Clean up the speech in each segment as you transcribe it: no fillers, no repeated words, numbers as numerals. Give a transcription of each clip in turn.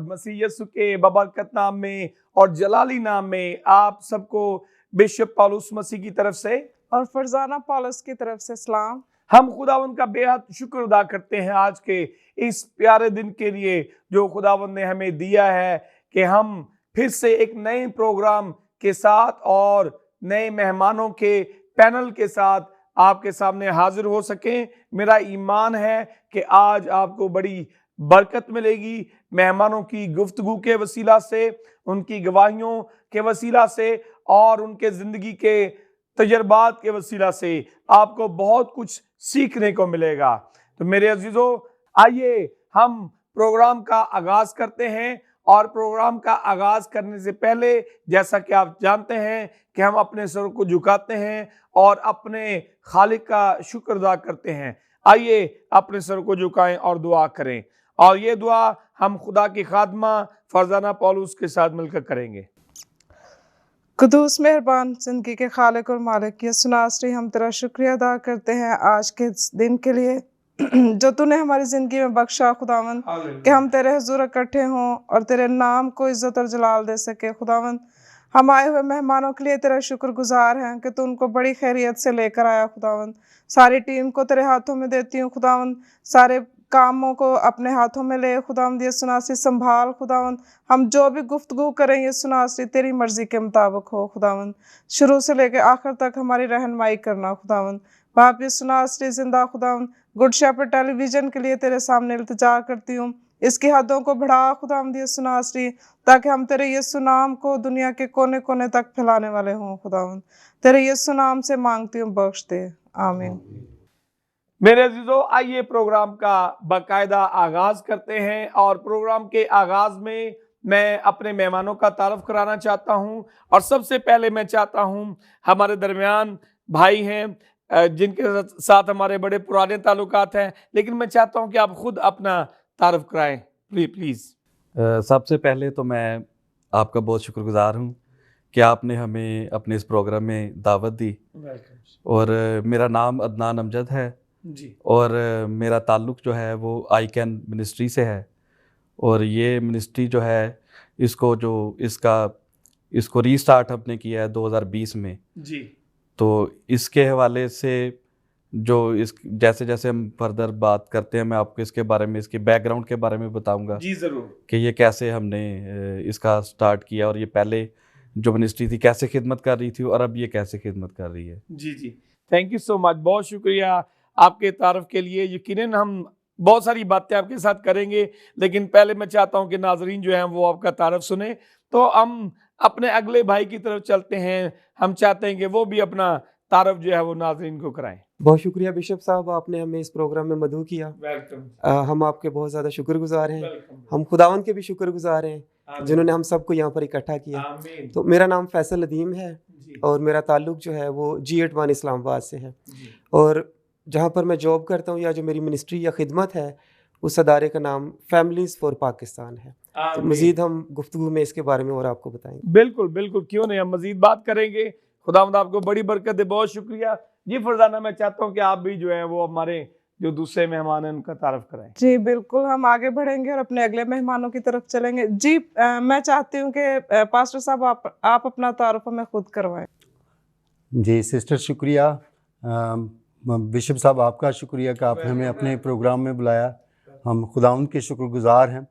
Lord मसीह यीशु के बबरकत नाम में और जलाली नाम में आप सबको बिशप पौलुस मसीह की तरफ से और फरजाना पौलुस की तरफ से सलाम। हम खुदावंद का बेहद शुक्र अदा करते हैं आज के इस प्यारे दिन के लिए जो खुदावंद ने हमें दिया है कि हम फिर से एक नए प्रोग्राम के साथ और नए मेहमानों के पैनल के साथ आपके सामने हाजिर हो सकें। मेरा ईमान है कि आज आपको बड़ी बरकत मिलेगी मेहमानों की गुफ्तगू के वसीला से, उनकी गवाहियों के वसीला से और उनके जिंदगी के तजर्बात के वसीला से आपको बहुत कुछ सीखने को मिलेगा। तो मेरे अजीजों, आइए हम प्रोग्राम का आगाज करते हैं। और प्रोग्राम का आगाज करने से पहले जैसा कि आप जानते हैं कि हम अपने सर को झुकाते हैं और अपने खालिक का शुक्र अदा करते हैं। आइए अपने सर को झुकाएं और दुआ करें, और ये दुआ हम खुदा की खादमा फरजाना पौलुस के साथ मिलकर करेंगे। कुदूस मेहरबान जिंदगी के खालिक और मालिक यीशु नासरी, हम तेरा शुक्रिया अदा करते हैं आज के दिन के लिए जो तूने हमारी जिंदगी में बख्शा खुदावंद, कि हम तेरे हुजूर इकट्ठे हों और तेरे नाम को इज्जत और जलाल दे सके। खुदावंद, हम आए हुए मेहमानों के लिए तेरा शुक्रगुजार हैं कि तू उनको बड़ी खैरियत से लेकर आया। खुदावंद, सारी टीम को तेरे हाथों में देती हूँ। खुदावंद, सारे कामों को अपने हाथों में ले। खुदावंद यीशु नासरी संभाल। खुदावंद, हम जो भी गुफ्तगू करें यीशु नासरी तेरी मर्जी के मुताबिक हो। खुदावंद, शुरू से लेकर आखिर तक हमारी रहनुमाई करना। खुदावंद, बाप यीशु नासरी जिंदा खुदावंद, गुड शेपर्ड टेलीविजन के लिए तेरे सामने इल्तिजा करती हूँ, इसकी हदों को बढ़ा खुदावंद यीशु नासरी, ताकि हम तेरे यीशु नाम को दुनिया के कोने कोने तक फैलाने वाले हों। खुदावंद, तेरे यीशु नाम से मांगती हूँ, बख्श दे, आमीन। मेरे अजीजों, आइए प्रोग्राम का बाकायदा आगाज करते हैं। और प्रोग्राम के आगाज में मैं अपने मेहमानों का तारुफ कराना चाहता हूं। और सबसे पहले मैं चाहता हूं, हमारे दरमियान भाई हैं जिनके साथ हमारे बड़े पुराने ताल्लुकात हैं, लेकिन मैं चाहता हूं कि आप खुद अपना तारुफ कराएं प्लीज। सबसे पहले तो मैं आपका बहुत शुक्रगुजार हूं कि आपने हमें अपने इस प्रोग्राम में दावत दी। और मेरा नाम अदनान अमजद है जी, और मेरा ताल्लुक़ जो है वो आई कैन मिनिस्ट्री से है। और ये मिनिस्ट्री जो है इसको रीस्टार्ट हमने किया है 2020 में जी। तो इसके हवाले से जैसे जैसे हम फर्दर बात करते हैं, मैं आपको इसके बारे में, इसके बैकग्राउंड के बारे में बताऊंगा जी जरूर, कि ये कैसे हमने इसका स्टार्ट किया और ये पहले जो मिनिस्ट्री थी कैसे खिदमत कर रही थी और अब ये कैसे खिदमत कर रही है। जी जी, थैंक यू सो मच, बहुत शुक्रिया आपके तारुफ के लिए। यकीनन हम बहुत सारी बातें आपके साथ करेंगे, लेकिन पहले मैं चाहता हूं कि नाजरीन जो हैं वो आपका तारुफ सुने। तो हम अपने अगले भाई की तरफ चलते हैं। हम चाहते हैं कि वो भी अपना तारुफ जो है वो नाजरीन को कराएं। बहुत शुक्रिया बिशप साहब, आपने हमें इस प्रोग्राम में मदऊ किया। वेलकम। हम आपके बहुत ज़्यादा शुक्रगुजार हैं। वेलकम। हम खुदावन के भी शुक्रगुजार हैं जिन्होंने हम सबको यहाँ पर इकट्ठा किया। तो मेरा नाम फैसल अदीम है और मेरा ताल्लुक़ जो है वो G81 इस्लामाबाद से है। और जहाँ पर मैं जॉब करता हूँ या जो मेरी मिनिस्ट्री या खिदमत है, उस अदारे का नाम फैमिलीज़ फॉर पाकिस्तान है। तो मज़ीद हम गुफ्तगू में इसके बारे में और आपको बताएंगे। बिल्कुल बिल्कुल, क्यों नहीं, हम मज़ीद बात करेंगे। खुदावंद आपको बड़ी बरकत दे, बहुत शुक्रिया। जी फरजाना, मैं चाहता हूँ कि आप भी जो है वो हमारे जो दूसरे मेहमान हैं उनका तारुफ कराएं। जी बिल्कुल, हम आगे बढ़ेंगे और अपने अगले मेहमानों की तरफ चलेंगे। जी मैं चाहती हूँ कि पास्टर साहब आप अपना तारुफ हमें खुद करवाएं। जी सिस्टर, शुक्रिया। बिशप साहब, आपका शुक्रिया कि आपने हमें अपने प्रोग्राम में बुलाया। हम खुदाउन के शुक्रगुजार हैं।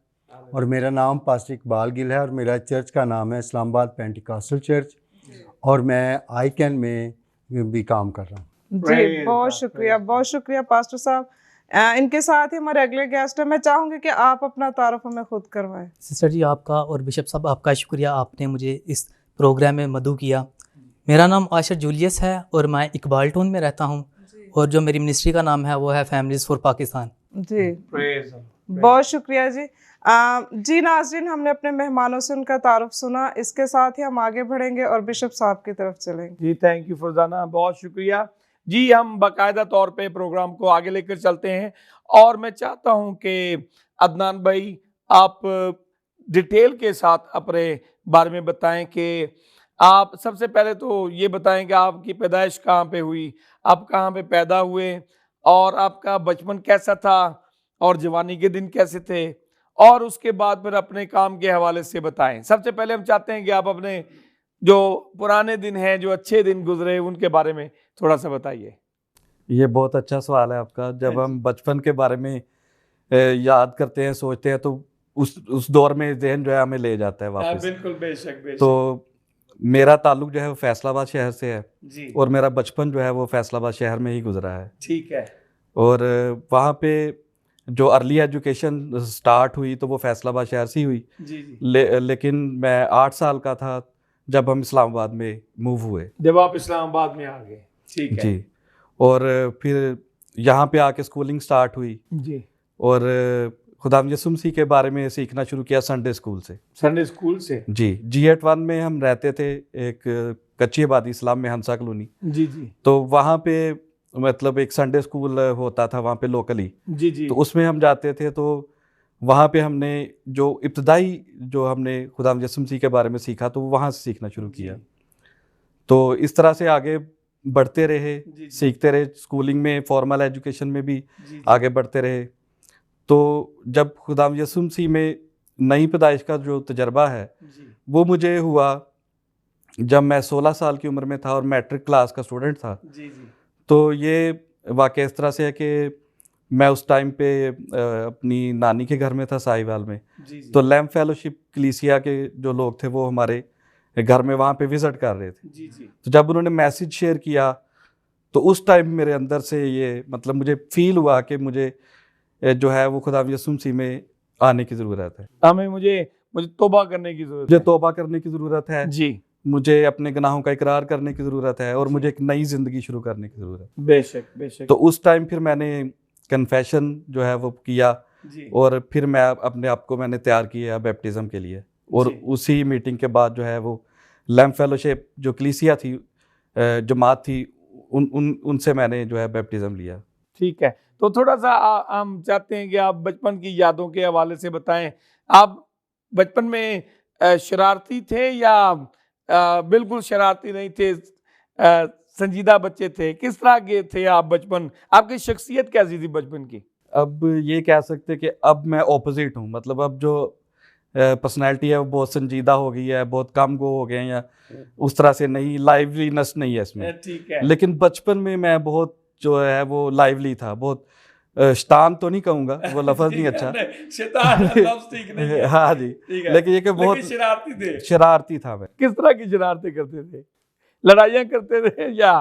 और मेरा नाम पास्टर इकबाल गिल है और मेरा चर्च का नाम है इस्लामाबाद पेंटिकॉस्टल चर्च, और मैं आई कैन में भी काम कर रहा हूँ। जी बहुत शुक्रिया पास्टर साहब। इनके साथ ही हमारे अगले गेस्ट हैं। मैं चाहूँगी कि आप अपना तारुफ हमें खुद करवाएं। सिस्टर जी, आपका और बिशप साहब आपका शुक्रिया, आपने मुझे इस प्रोग्राम में मदऊ किया। मेरा नाम आशर जूलियस है और मैं इकबाल टाउन में रहता हूँ, और जो मेरी मिनिस्ट्री का नाम है वो है फैमिलीज़ फॉर पाकिस्तान। जी बहुत शुक्रिया जी। जी नाज़रीन, हमने अपने मेहमानों से उनका तारुफ सुना। इसके साथ ही हम आगे बढ़ेंगे और बिशप साहब की तरफ चलेंगे। जी थैंक यू फरजाना, बहुत शुक्रिया जी। हम बाकायदा तौर पे प्रोग्राम को आगे लेकर चलते हैं और मैं चाहता हूं कि अदनान भाई आप डिटेल के साथ अपने बारे में बताएं कि आप सबसे पहले तो ये बताएं कि आपकी पैदाइश कहाँ पे हुई, आप कहाँ पे पैदा हुए और आपका बचपन कैसा था और जवानी के दिन कैसे थे और उसके बाद फिर अपने काम के हवाले से बताएं। सबसे पहले हम चाहते हैं कि आप अपने जो पुराने दिन हैं, जो अच्छे दिन गुजरे, उनके बारे में थोड़ा सा बताइए। ये बहुत अच्छा सवाल है आपका। जब हम बचपन के बारे में याद करते हैं, सोचते हैं, तो उस दौर में जहन जो है हमें ले जाता है वापस। बिल्कुल, बेशक बेशक। तो मेरा ताल्लुक जो है वो फैसलाबाद शहर से है जी, और मेरा बचपन जो है वो फैसलाबाद शहर में ही गुजरा है। ठीक है। और वहाँ पे जो अर्ली एजुकेशन स्टार्ट हुई तो वो फैसलाबाद शहर से ही हुई। जी जी। लेकिन मैं 8 साल का था जब हम इस्लामाबाद में मूव हुए। जब आप इस्लामाबाद में आ गए, ठीक है जी। और फिर यहाँ पे आके स्कूलिंग स्टार्ट हुई जी। और खुदाम यसुम मसीह के बारे में सीखना शुरू किया संडे स्कूल से। संडे स्कूल से? जी। G81 में हम रहते थे, एक कच्ची आबादी इस्लाम में, हंसा कॉलोनी। जी जी। तो वहाँ पे मतलब एक संडे स्कूल होता था वहाँ पे लोकली। जी जी। तो उसमें हम जाते थे। तो वहाँ पे हमने जो इब्तदाई जो हमने खुदाम यसुम मसीह के बारे में सीखा तो वहाँ से सीखना शुरू किया। तो इस तरह से आगे बढ़ते रहे, सीखते रहे, स्कूलिंग में, फॉर्मल एजुकेशन में भी आगे बढ़ते रहे। तो जब खुदाम यसुम मसीह में नई पैदाइश का जो तजर्बा है वो मुझे हुआ जब मैं 16 साल की उम्र में था और मैट्रिक क्लास का स्टूडेंट था। जी जी। तो ये वाक़या इस तरह से है कि मैं उस टाइम पे अपनी नानी के घर में था साहिवाल में। जी जी। तो लैम्प फेलोशिप कलीसिया के जो लोग थे वो हमारे घर में वहाँ पे विज़िट कर रहे थे। जी जी। तो जब उन्होंने मैसेज शेयर किया तो उस टाइम मेरे अंदर से ये मतलब मुझे फील हुआ कि मुझे जो है वो खुदा यसुम मसीह में आने की ज़रूरत है। हमें मुझे तौबा करने की ज़रूरत मुझे है। तौबा करने की ज़रूरत है। जी, मुझे अपने गुनाहों का इकरार करने की ज़रूरत है और मुझे एक नई ज़िंदगी शुरू करने की ज़रूरत है। बेशक बेशक। तो उस टाइम फिर मैंने कन्फेशन जो है वो किया जी और फिर मैं अपने आप को मैंने तैयार किया बैप्टिज़म के लिए। और जी। उसी मीटिंग के बाद जो है वो लैम्प फेलोशिप जो कलीसिया थी, जमात थी, उनसे मैंने जो है बैप्टिज़म लिया। ठीक है। तो थोड़ा सा हम चाहते हैं कि आप बचपन की यादों के हवाले से बताएं। आप बचपन में शरारती थे या बिल्कुल शरारती नहीं थे, संजीदा बच्चे थे? किस तरह के थे आप बचपन? आपकी शख्सियत कैसी थी बचपन की? अब ये कह सकते कि अब मैं ऑपोजिट हूँ। मतलब अब जो पर्सनैलिटी है वो बहुत संजीदा हो गई है, बहुत कम गो हो गए हैं, या उस तरह से नहीं, लाइवलीनेस नहीं है इसमें। ठीक है। लेकिन बचपन में मैं बहुत जो है वो लाइवली था, बहुत शैतान तो नहीं कहूँगा, वो लफ्ज़ नहीं अच्छा। शैतान लफ्ज़ ठीक नहीं है। हाँ जी। ठीक है। लेकिन ये कि बहुत लेकिन शरारती थे। शरारती था मैं। किस तरह की शरारतें करते थे? लड़ाइयाँ करते थे या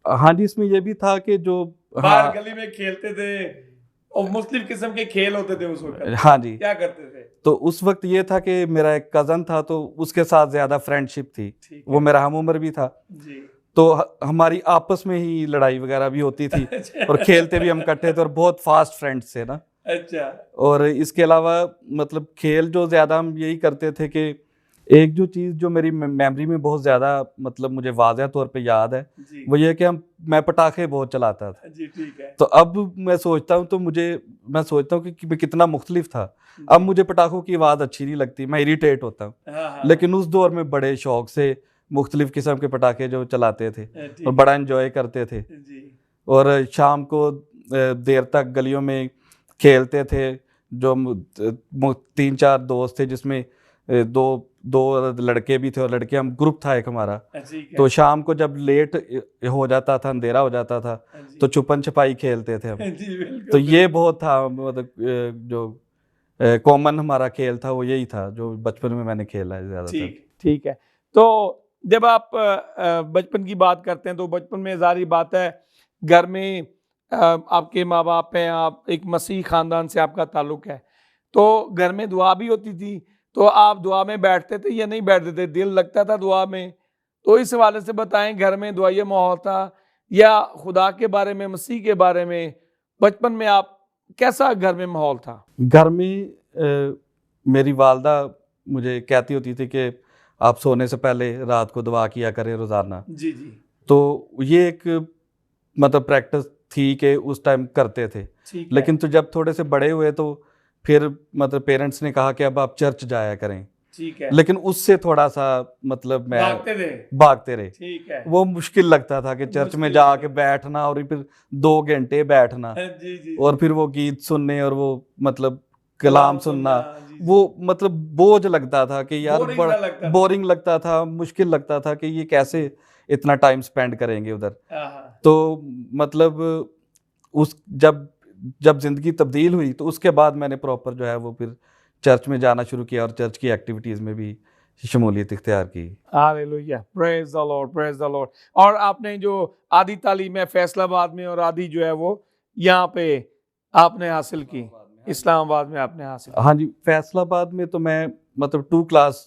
हाँ जी, इसमें ये भी था कि जो बाहर गली में खेलते थे और मुख्तलिफ किस्म के खेल होते थे उस वक्त? हाँ जी। क्या करते थे? तो उस वक्त ये था कि मेरा एक कज़न था तो उसके साथ ज़्यादा फ्रेंडशिप थी। वो मेरा हम उम्र भी था। जी। तो हमारी आपस में ही लड़ाई वगैरह भी होती थी और खेलते भी हम इकट्ठे थे और बहुत फास्ट फ्रेंड्स थे ना। अच्छा। और इसके अलावा मतलब खेल जो ज़्यादा हम यही करते थे कि एक जो चीज़ जो मेरी मेमोरी में बहुत ज़्यादा मतलब मुझे वाज़ह तौर पे याद है जी। वो ये कि मैं पटाखे बहुत चलाता था। जी ठीक है। तो अब मैं सोचता हूँ तो मैं सोचता हूँ कि मैं कितना मुख्तलिफ था। अब मुझे पटाखों की आवाज़ अच्छी नहीं लगती, मैं इरिटेट होता हूँ। हाँ। लेकिन उस दौर में बड़े शौक से मुख्तलिफ किस्म के पटाखे जो चलाते थे और बड़ा इंजॉय करते थे। जी। और शाम को देर तक गलियों में खेलते थे। जो 3-4 दोस्त थे जिसमें दो लड़के भी थे और लड़के, हम ग्रुप था एक हमारा। तो शाम को जब लेट हो जाता था, अंधेरा हो जाता था, तो छुपन छुपाई खेलते थे हम। तो ये बहुत था, मतलब जो कॉमन हमारा खेल था वो यही था जो बचपन में मैंने खेला है ज़्यादातर। ठीक है। तो जब आप बचपन की बात करते हैं तो बचपन में ज़ाहिर बात है घर में आपके माँ बाप हैं, आप एक मसीही ख़ानदान से आपका ताल्लुक़ है, तो घर में दुआ भी होती थी। तो आप दुआ में बैठते थे या नहीं बैठते थे? दिल लगता था दुआ में? तो इस हवाले से बताएं, घर में दुआई माहौल था या खुदा के बारे में, मसीह के बारे में बचपन में आप कैसा घर में माहौल था? घर में मेरी वालदा मुझे कहती होती थी कि आप सोने से पहले रात को दुआ किया करें रोज़ाना। जी जी। तो ये एक मतलब प्रैक्टिस थी कि उस टाइम करते थे। लेकिन तो जब थोड़े से बड़े हुए तो फिर मतलब पेरेंट्स ने कहा कि अब आप चर्च जाया करें। ठीक है। लेकिन उससे थोड़ा सा मतलब मैं भागते रहे। ठीक है। वो मुश्किल लगता था कि चर्च में जाके बैठना और फिर 2 घंटे बैठना जी जी। और फिर वो गीत सुनने और वो मतलब कलाम सुनना, वो मतलब बोझ लगता था कि यार Boring सा लगता बड़ा था। बोरिंग लगता था, मुश्किल लगता था कि ये कैसे इतना टाइम स्पेंड करेंगे उधर। हाँ, तो मतलब उस जब जब जिंदगी तब्दील हुई तो उसके बाद मैंने प्रॉपर जो है वो फिर चर्च में जाना शुरू किया और चर्च की एक्टिविटीज़ में भी शमूलियत इख्तियार की। Hallelujah, praise the Lord, praise the Lord. और आपने जो आधी तालीम है फैसलाबाद में और आधी जो है वो यहाँ पे आपने हासिल की, इस्लामाबाद में आपने हासिल की। हाँ जी, फैसलाबाद में तो मैं मतलब 2 क्लास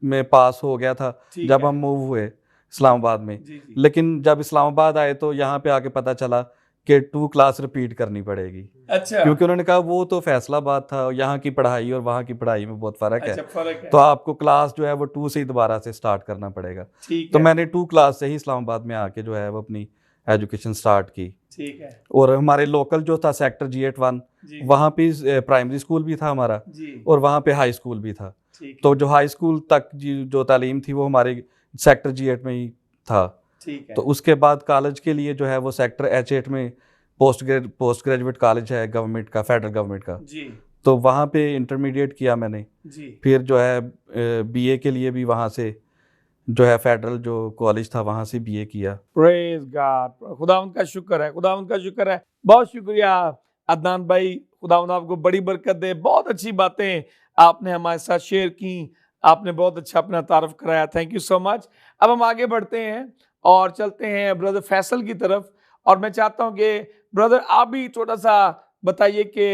में पास हो गया था ठीक जब है। हम मूव हुए इस्लामाबाद में। जी, जी। लेकिन जब इस्लामाबाद आए तो यहाँ पे आके पता चला कि 2 क्लास रिपीट करनी पड़ेगी, अच्छा, क्योंकि उन्होंने कहा वो तो फैसलाबाद था, यहाँ की पढ़ाई और वहाँ की पढ़ाई में बहुत फ़र्क है, अच्छा फर्क है। तो आपको क्लास जो है वो 2 से ही दोबारा से स्टार्ट करना पड़ेगा। ठीक तो है, मैंने 2 क्लास से ही इस्लामाबाद में आके जो है वो अपनी एजुकेशन स्टार्ट की। ठीक है। और हमारे लोकल जो था सेक्टर G81, जी, वहाँ पे प्राइमरी स्कूल भी था हमारा जी, और वहाँ पे हाई स्कूल भी था। ठीक तो जो हाई स्कूल तक जो तालीम थी वो हमारे सेक्टर G8 में ही था। ठीक है। तो उसके बाद कॉलेज के लिए जो है वो सेक्टर H8 में पोस्ट ग्रेजुएट कॉलेज है गवर्नमेंट का, फेडरल गवर्नमेंट का, जी, तो वहाँ पे इंटरमीडिएट किया मैंने। जी, फिर जो है बीए के लिए भी वहाँ से जो है फेडरल जो कॉलेज था वहाँ से बीए किया। प्रेज गॉड, खुदावंद का शुक्र है, खुदावंद का शुक्र है। बहुत शुक्रिया अदनान भाई, खुदावंद आपको बड़ी बरकत दे। बहुत अच्छी बातें आपने हमारे साथ शेयर की, आपने बहुत अच्छा अपना तारुफ कराया, थैंक यू सो मच। अब हम आगे बढ़ते हैं और चलते हैं ब्रदर फैसल की तरफ, और मैं चाहता हूं कि ब्रदर आप भी थोड़ा सा बताइए कि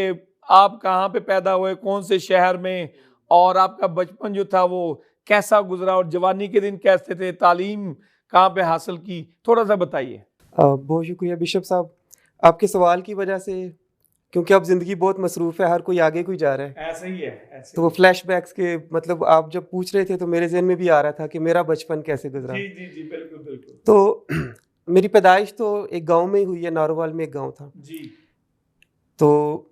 आप कहाँ पे पैदा हुए, कौन से शहर में, और आपका बचपन जो था वो कैसा गुजरा, और जवानी के दिन कैसे थे, तालीम कहाँ पे हासिल की, थोड़ा सा बताइए। बहुत शुक्रिया बिशप साहब, आपके सवाल की वजह से, क्योंकि अब ज़िंदगी बहुत मसरूफ़ है, हर कोई आगे कोई जा रहा है, ऐसे ही है, ऐसे तो वो फ्लैशबैक्स के मतलब आप जब पूछ रहे थे तो मेरे जहन में भी आ रहा था कि मेरा बचपन कैसे गुजरा। जी जी जी, बिल्कुल बिल्कुल। तो मेरी पैदाइश तो एक गांव में ही हुई है, नारोवाल में एक गांव था। जी तो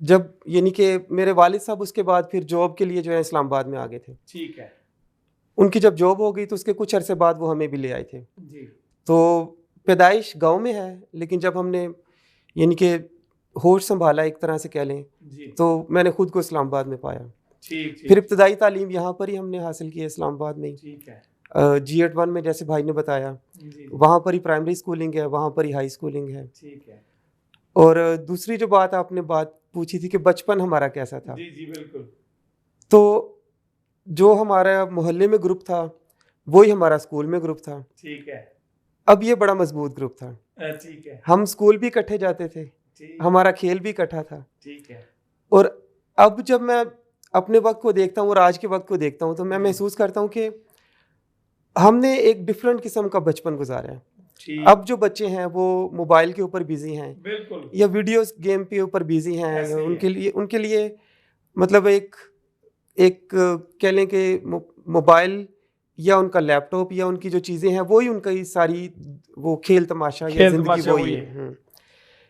जब यानी कि मेरे वालिद साहब उसके बाद फिर जॉब के लिए जो है इस्लामाबाद में आ गए थे। ठीक है। उनकी जब जॉब हो गई तो उसके कुछ अरसे बाद वो हमें भी ले आए थे। जी तो पैदाइश गांव में है, लेकिन जब हमने यानी कि होश संभाला एक तरह से कह लें, जी, तो मैंने खुद को इस्लामाबाद में पाया। ठीक फिर ठीक इब्तदाई तालीम यहाँ पर ही हमने हासिल की है, इस्लामाबाद में ही। ठीक है। G81 में जैसे भाई ने बताया, जी वहाँ पर ही प्राइमरी स्कूलिंग है, वहाँ पर ही हाई स्कूलिंग है। ठीक है। और दूसरी जो बात आपने बात पूछी थी कि बचपन हमारा कैसा था, जी जी बिल्कुल। तो जो हमारा मोहल्ले में ग्रुप था वही हमारा स्कूल में ग्रुप था। ठीक है। अब ये बड़ा मजबूत ग्रुप था, ठीक है। हम स्कूल भी इकट्ठे जाते थे, ठीक हमारा खेल भी इकट्ठा था। ठीक है। और अब जब मैं अपने वक्त को देखता हूँ और आज के वक्त को देखता हूँ तो मैं महसूस करता हूँ कि हमने एक डिफरेंट किस्म का बचपन गुजारा है। ठीक। अब जो बच्चे हैं वो मोबाइल के ऊपर बिजी हैं बिल्कुल। या वीडियो गेम के ऊपर बिजी हैं, ऐसे ही उनके लिए मतलब एक कह लें कि मोबाइल या उनका लैपटॉप या उनकी जो चीज़ें हैं वही उनका ही सारी वो खेल तमाशा या खेल जिंदगी तमाशा वही वही है।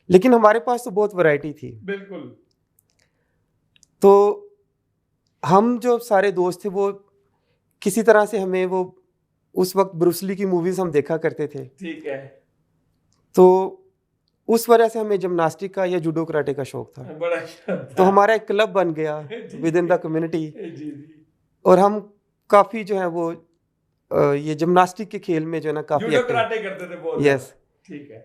लेकिन हमारे पास तो बहुत वैरायटी थी। बिल्कुल। तो हम जो सारे दोस्त थे वो किसी तरह से हमें वो उस वक्त ब्रूसली की मूवीज हम देखा करते थे, ठीक है। तो उस वजह से हमें जिम्नास्टिक का या जूडो कराटे का शौक था। बड़ा तो हमारा एक क्लब बन गया विद इन द कम्युनिटी, जी जी। और हम काफ़ी जो है वो ये जिम्नास्टिक के खेल में जो है ना काफ़ी जूडो एक्टिव। कराटे करते थे बहुत। यस। ठीक है।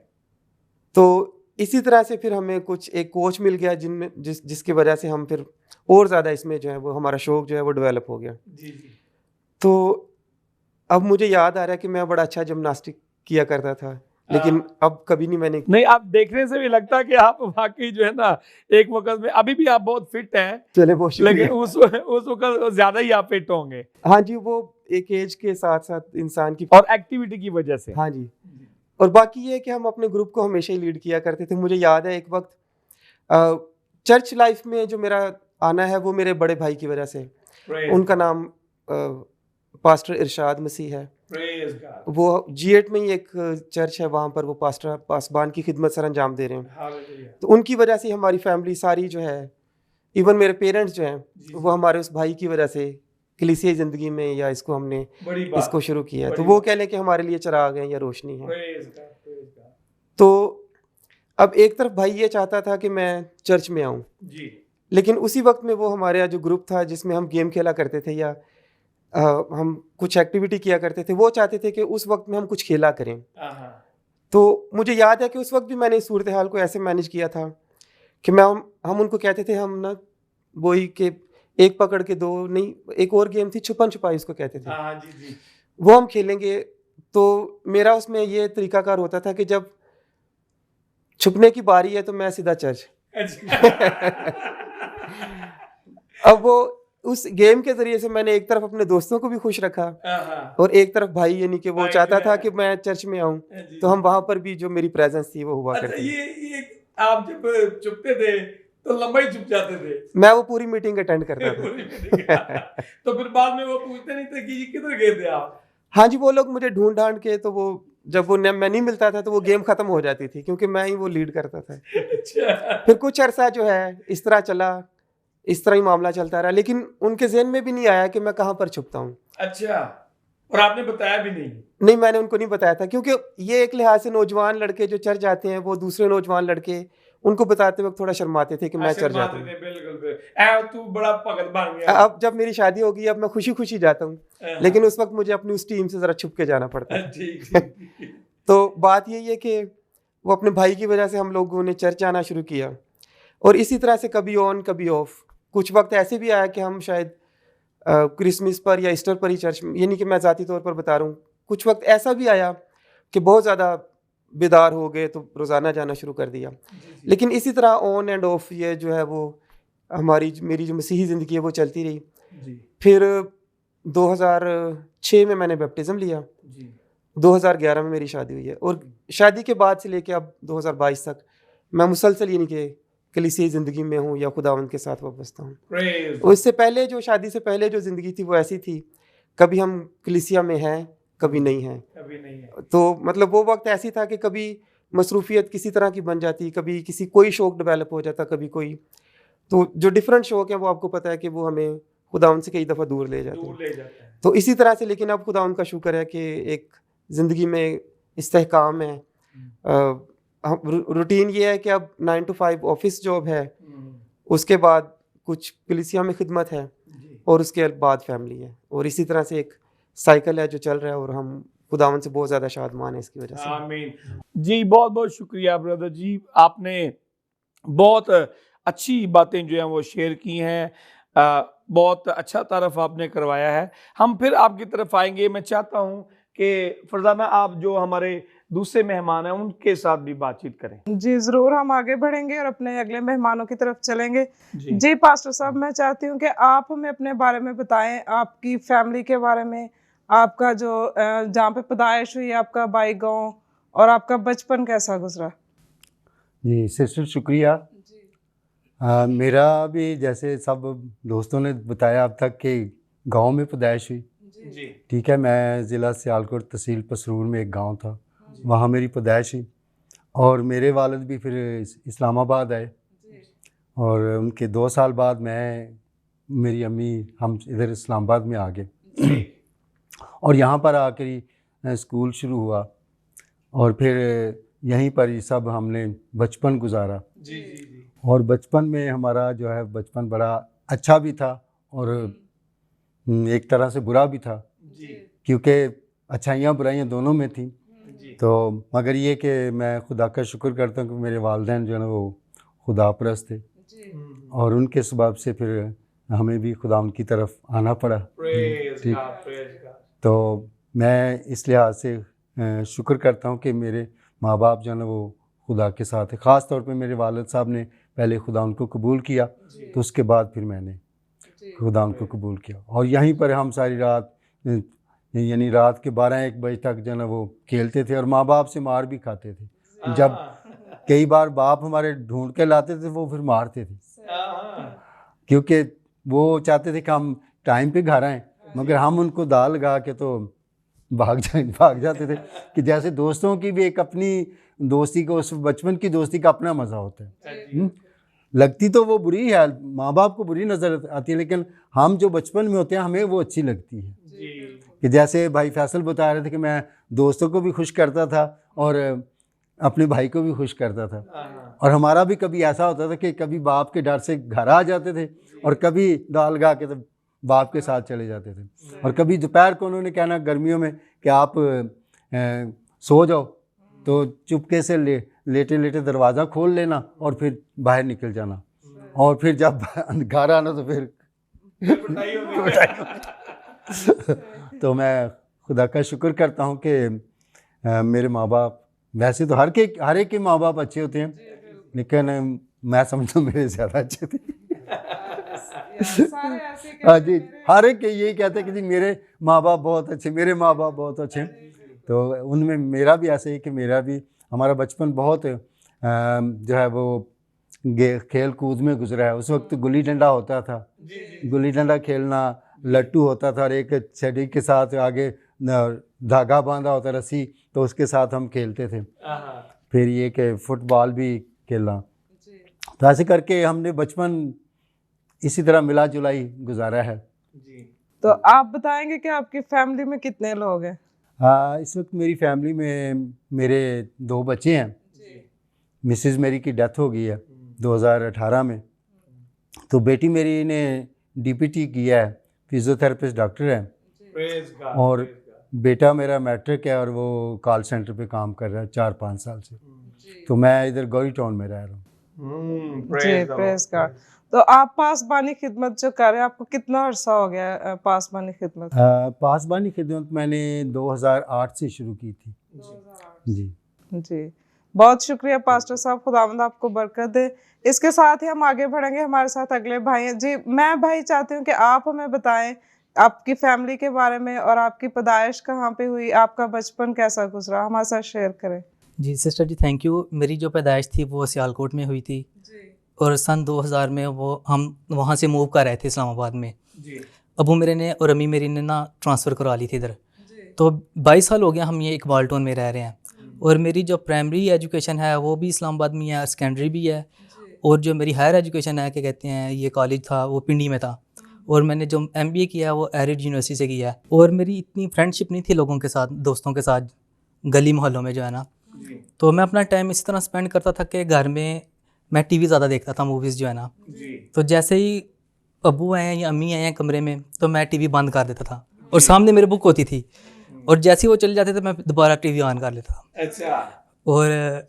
तो इसी तरह से फिर हमें कुछ एक कोच मिल गया जिसकी वजह से हम फिर और ज़्यादा इसमें जो है वो हमारा शौक जो है वो डेवलप हो गया। जी जी। तो अब मुझे याद आ रहा है कि मैं बड़ा अच्छा जिम्नास्टिक किया करता था, लेकिन अब कभी नहीं मैंने। नहीं, आप देखने से भी लगता है कि आप वाकई जो है ना एक वक्त में, अभी भी आप बहुत फिट हैं, चले बहुत लेकिन शुक्रिया। उस वक्त ज्यादा ही आप फिट होंगे, हाँ जी, वो एक एज के साथ साथ इंसान की। और एक्टिविटी की वजह से। हाँ जी। और बाकी ये है कि हम अपने ग्रुप को हमेशा ही लीड किया करते थे। मुझे याद है एक वक्त चर्च लाइफ में जो मेरा आना है वो मेरे बड़े भाई की वजह से। Praise उनका God. नाम पास्टर इरशाद मसीह है। Praise God. वो G8 में ही एक चर्च है, वहाँ पर वो पास्टर पासबान की खिदमत सर अंजाम दे रहे हैं। Hallelujah. तो उनकी वजह से हमारी फैमिली सारी जो है, इवन मेरे पेरेंट्स जो हैं, जी, वो हमारे उस भाई की वजह से कलीसियाई ज़िंदगी में या इसको हमने बड़ी बात। इसको शुरू किया। तो बड़ी वो बात। कह लें कि हमारे लिए चिराग है या रोशनी है। Praise God. Praise God. तो अब एक तरफ भाई ये चाहता था कि मैं चर्च में आऊँ, जी लेकिन उसी वक्त में वो हमारे यहाँ जो ग्रुप था जिसमें हम गेम खेला करते थे या हम कुछ एक्टिविटी किया करते थे, वो चाहते थे कि उस वक्त में हम कुछ खेला करें। तो मुझे याद है कि उस वक्त भी मैंने इस सूरत हाल को ऐसे मैनेज किया था कि हम उनको कहते थे, हम ना वही के एक पकड़ के दो नहीं, एक और गेम थी छुपन छुपाई उसको कहते थे, वो हम खेलेंगे। तो मेरा उसमें ये तरीकाकार होता था कि जब छुपने की बारी है तो मैं सीधा चर्च। अब वो उस गेम के जरिए से मैंने एक तरफ अपने दोस्तों को भी खुश रखा और एक तरफ भाई, यानी कि वो चाहता था कि मैं चर्च में आऊं, तो हम वहां पर भी जो मेरी प्रेजेंस थी वो हुआ करती। ये आप जब चुपते थे तो लंबा ही चुप जाते थे? मैं वो पूरी मीटिंग अटेंड करता था। तो फिर बाद में वो पूछते नहीं थे कि किधर गए थे आप? हाँ जी, वो लोग मुझे ढूंढ ढांड के, तो वो जब वो मैं नहीं मिलता था तो वो गेम खत्म हो जाती थी क्योंकि मैं ही वो लीड करता था। फिर कुछ अरसा जो है इस तरह चला, इस तरह ही मामला चलता रहा, लेकिन उनके ज़हन में भी नहीं आया कि मैं कहाँ पर छुपता हूँ। अच्छा, और आपने बताया भी नहीं? नहीं, मैंने उनको नहीं बताया था, क्योंकि ये एक लिहाज से नौजवान लड़के जो चर्च जाते हैं वो दूसरे नौजवान लड़के उनको बताते वक्त थोड़ा शर्माते थे कि मैं चर्च जाता हूँ। बिल्कुल, तू बड़ा भगत बन गया। अब जब मेरी शादी हो गई, अब मैं खुशी खुशी जाता हूँ, लेकिन उस वक्त मुझे अपनी उस टीम से जरा छुप के जाना पड़ता है। तो बात यही है कि वो अपने भाई की वजह से हम लोगों ने चर्च आना शुरू किया, और इसी तरह से कभी ऑन कभी ऑफ। कुछ वक्त ऐसे भी आया कि हम शायद क्रिसमस पर या ईस्टर पर ही चर्च, यानी कि मैं ज़ाती तौर पर बता रहा हूँ, कुछ वक्त ऐसा भी आया कि बहुत ज़्यादा बेदार हो गए तो रोज़ाना जाना शुरू कर दिया। लेकिन इसी तरह ऑन एंड ऑफ ये जो है वो मेरी जो मसीही ज़िंदगी है वो चलती रही। फिर 2006 में मैंने बैप्टिज़्म लिया, 2011 में मेरी शादी हुई है, और शादी के बाद से लेके अब 2022 तक मैं मुसलसल यानी कि कलीसियाई ज़िंदगी में हूँ या खुदावंद के साथ वाबस्ता हूँ। और इससे पहले जो शादी से पहले जो ज़िंदगी थी वो ऐसी थी, कभी हम कलीसिया में हैं कभी नहीं हैं। तो मतलब वो वक्त ऐसी था कि कभी मसरूफियत किसी तरह की बन जाती, कभी किसी कोई शौक डेवलप हो जाता, कभी कोई, तो जो डिफरेंट शौक है वो आपको पता है कि वो हमें खुदावंद से कई दफ़ा दूर ले जाते हैं। तो इसी तरह से, लेकिन अब खुदावंद का शुक्र है कि एक ज़िंदगी में इस्तेहकाम है। रूटीन ये है कि अब 9 to 5 ऑफिस जॉब है, उसके बाद कुछ कलीसिया में खिदमत है, और उसके बाद फैमिली है, और इसी तरह से एक साइकिल है जो चल रहा है, और हम खुदावंद से बहुत ज़्यादा शादमान है इसकी वजह से। आमीन जी, बहुत बहुत शुक्रिया ब्रदर जी, आपने बहुत अच्छी बातें जो हैं वो शेयर की हैं, बहुत अच्छा तारफ़ आपने करवाया है। हम फिर आपकी तरफ आएंगे। मैं चाहता हूँ कि फरजाना आप जो हमारे दूसरे मेहमान हैं उनके साथ भी बातचीत करें। जी ज़रूर, हम आगे बढ़ेंगे और अपने अगले मेहमानों की तरफ चलेंगे। जी पास्टर साहब, मैं चाहती हूँ कि आप हमें अपने बारे में बताएं, आपकी फैमिली के बारे में, आपका जो जहाँ पे पैदाइश हुई, आपका बाई गाँव, और आपका बचपन कैसा गुजरा। जी सिस्टर शुक्रिया। मेरा भी जैसे सब दोस्तों ने बताया अब तक कि गांव में पैदाइश हुई। ठीक है, मैं ज़िला सियालकोट तहसील पसरूर में एक गांव था, वहाँ मेरी पैदाइश हुई, और मेरे वालिद भी फिर इस्लामाबाद आए, और उनके 2 साल बाद मेरी अम्मी हम इधर इस्लामाबाद में आ गए, और यहाँ पर आकर ही स्कूल शुरू हुआ, और फिर यहीं पर ही सब हमने बचपन गुजारा। और बचपन में हमारा जो है बचपन बड़ा अच्छा भी था और एक तरह से बुरा भी था, क्योंकि अच्छाइयाँ बुराइयाँ दोनों में थी। तो मगर ये कि मैं खुदा का शुक्र करता हूँ कि मेरे वालिदैन जो है वो खुदा परस्त थे, और उनके सबब से फिर हमें भी खुदा उनकी तरफ आना पड़ा। ठीक, तो मैं इस लिहाज से शुक्र करता हूँ कि मेरे माँ बाप जो है वो खुदा के साथ है। ख़ास तौर पे मेरे वालिद साहब ने पहले खुदा उनको कबूल किया, तो उसके बाद फिर मैंने खुदा उनको कबूल किया, और यहीं पर हम सारी रात यानी रात के 12-1 बजे तक जो है वो खेलते थे, और माँ बाप से मार भी खाते थे। जब कई बार बाप हमारे ढूंढ के लाते थे वो फिर मारते थे, क्योंकि वो चाहते थे कि हम टाइम पे घर आएँ, मगर हम उनको दाल लगा के तो भाग जाते थे। कि जैसे दोस्तों की भी एक अपनी दोस्ती को, उस बचपन की दोस्ती का अपना मज़ा होता है। लगती तो वो बुरी है, माँ बाप को बुरी नज़र आती है, लेकिन हम जो बचपन में होते हैं हमें वो अच्छी लगती है। कि जैसे भाई फैसल बता रहे थे कि मैं दोस्तों को भी खुश करता था, और अपने भाई को भी खुश करता था। और हमारा भी कभी ऐसा होता था कि कभी बाप के डर से घर आ जाते थे और कभी दाल गा के तो बाप के साथ चले जाते थे। और कभी दोपहर को उन्होंने कहना गर्मियों में कि आप सो जाओ, तो चुपके से लेटे लेटे दरवाज़ा खोल लेना और फिर बाहर निकल जाना, और फिर जब घर आना तो फिर तो मैं खुदा का शुक्र करता हूँ कि मेरे माँ बाप, वैसे तो हर एक के माँ बाप अच्छे होते हैं, लेकिन मैं समझता हूँ मेरे ज़्यादा अच्छे थे। हाँ जी, हर एक के यही कहते हैं कि जी मेरे माँ बाप बहुत अच्छे, मेरे माँ बाप बहुत अच्छे। तो उनमें मेरा भी ऐसे ही कि मेरा भी, हमारा बचपन बहुत जो है वो खेल कूद में गुजरा है। उस वक्त गुल्ली डंडा होता था, गुल्ली डंडा खेलना, लट्टू होता था और एक छड़ी के साथ आगे धागा बांधा होता रस्सी, तो उसके साथ हम खेलते थे। फिर ये कि फुटबॉल भी खेलना। तो ऐसे करके हमने बचपन इसी तरह मिला जुलाई गुजारा है। तो आप बताएंगे कि आपकी फैमिली में कितने लोग हैं? इस वक्त मेरी फैमिली में मेरे 2 बच्चे हैं। मिसेस मेरी की डेथ हो गई है 2018 में। तो बेटी मेरी ने डीपीटी किया है, फिजियोथेरेपिस्ट डॉक्टर है। और बेटा मेरा मैट्रिक है और वो कॉल सेंटर पे काम कर रहा है 4-5 साल से। तो मैं इधर गौरी टाउन में रह रहा हूँ। जी, प्रेज गॉड। तो आप पासबानी खिदमत जो कर रहे हैं, आपको कितना अर्सा हो गया पासबानी खिदमत? पासबानी खिदमत मैंने 2008 से शुरू की थी। जी जी, बहुत शुक्रिया पास्टर साहब, खुदावंद आपको बरकत दे। इसके साथ ही हम आगे बढ़ेंगे, हमारे साथ अगले भाई हैं। जी, मैं भाई चाहती हूँ कि आप हमें बताएं आपकी फैमिली के बारे में और आपकी पैदाइश कहाँ पे हुई, आपका बचपन कैसा गुजरा, हमारे साथ शेयर करें। जी सिस्टर जी, थैंक यू। मेरी जो पैदाइश थी वो सियालकोट में हुई थी और सन 2000 में वो हम वहाँ से मूव कर रहे थे इस्लामाबाद में। अबू मेरे ने और अम्मी मेरी ने ना ट्रांसफ़र करवा ली थी इधर। तो 22 साल हो गया हम ये इकबाल टाउन में रह रहे हैं। और मेरी जो प्राइमरी एजुकेशन है वो भी इस्लामाबाद में है, सेकेंडरी भी है। और जो मेरी हायर एजुकेशन है, क्या कहते हैं, ये कॉलेज था वो पिंडी में था। और मैंने जो MBA किया वो एरिड यूनिवर्सिटी से किया है। और मेरी इतनी फ्रेंडशिप नहीं थी लोगों के साथ, दोस्तों के साथ, गली मोहल्लों में जो है ना। तो मैं अपना टाइम इस तरह स्पेंड करता था कि घर में मैं टीवी ज़्यादा देखता था, मूवीज़ जो है ना। तो जैसे ही अबू आए या अम्मी आए हैं कमरे में, तो मैं टीवी बंद कर देता था और सामने मेरे बुक होती थी। और जैसे ही वो चले जाते थे मैं दोबारा टीवी ऑन कर लेता था। अच्छा। और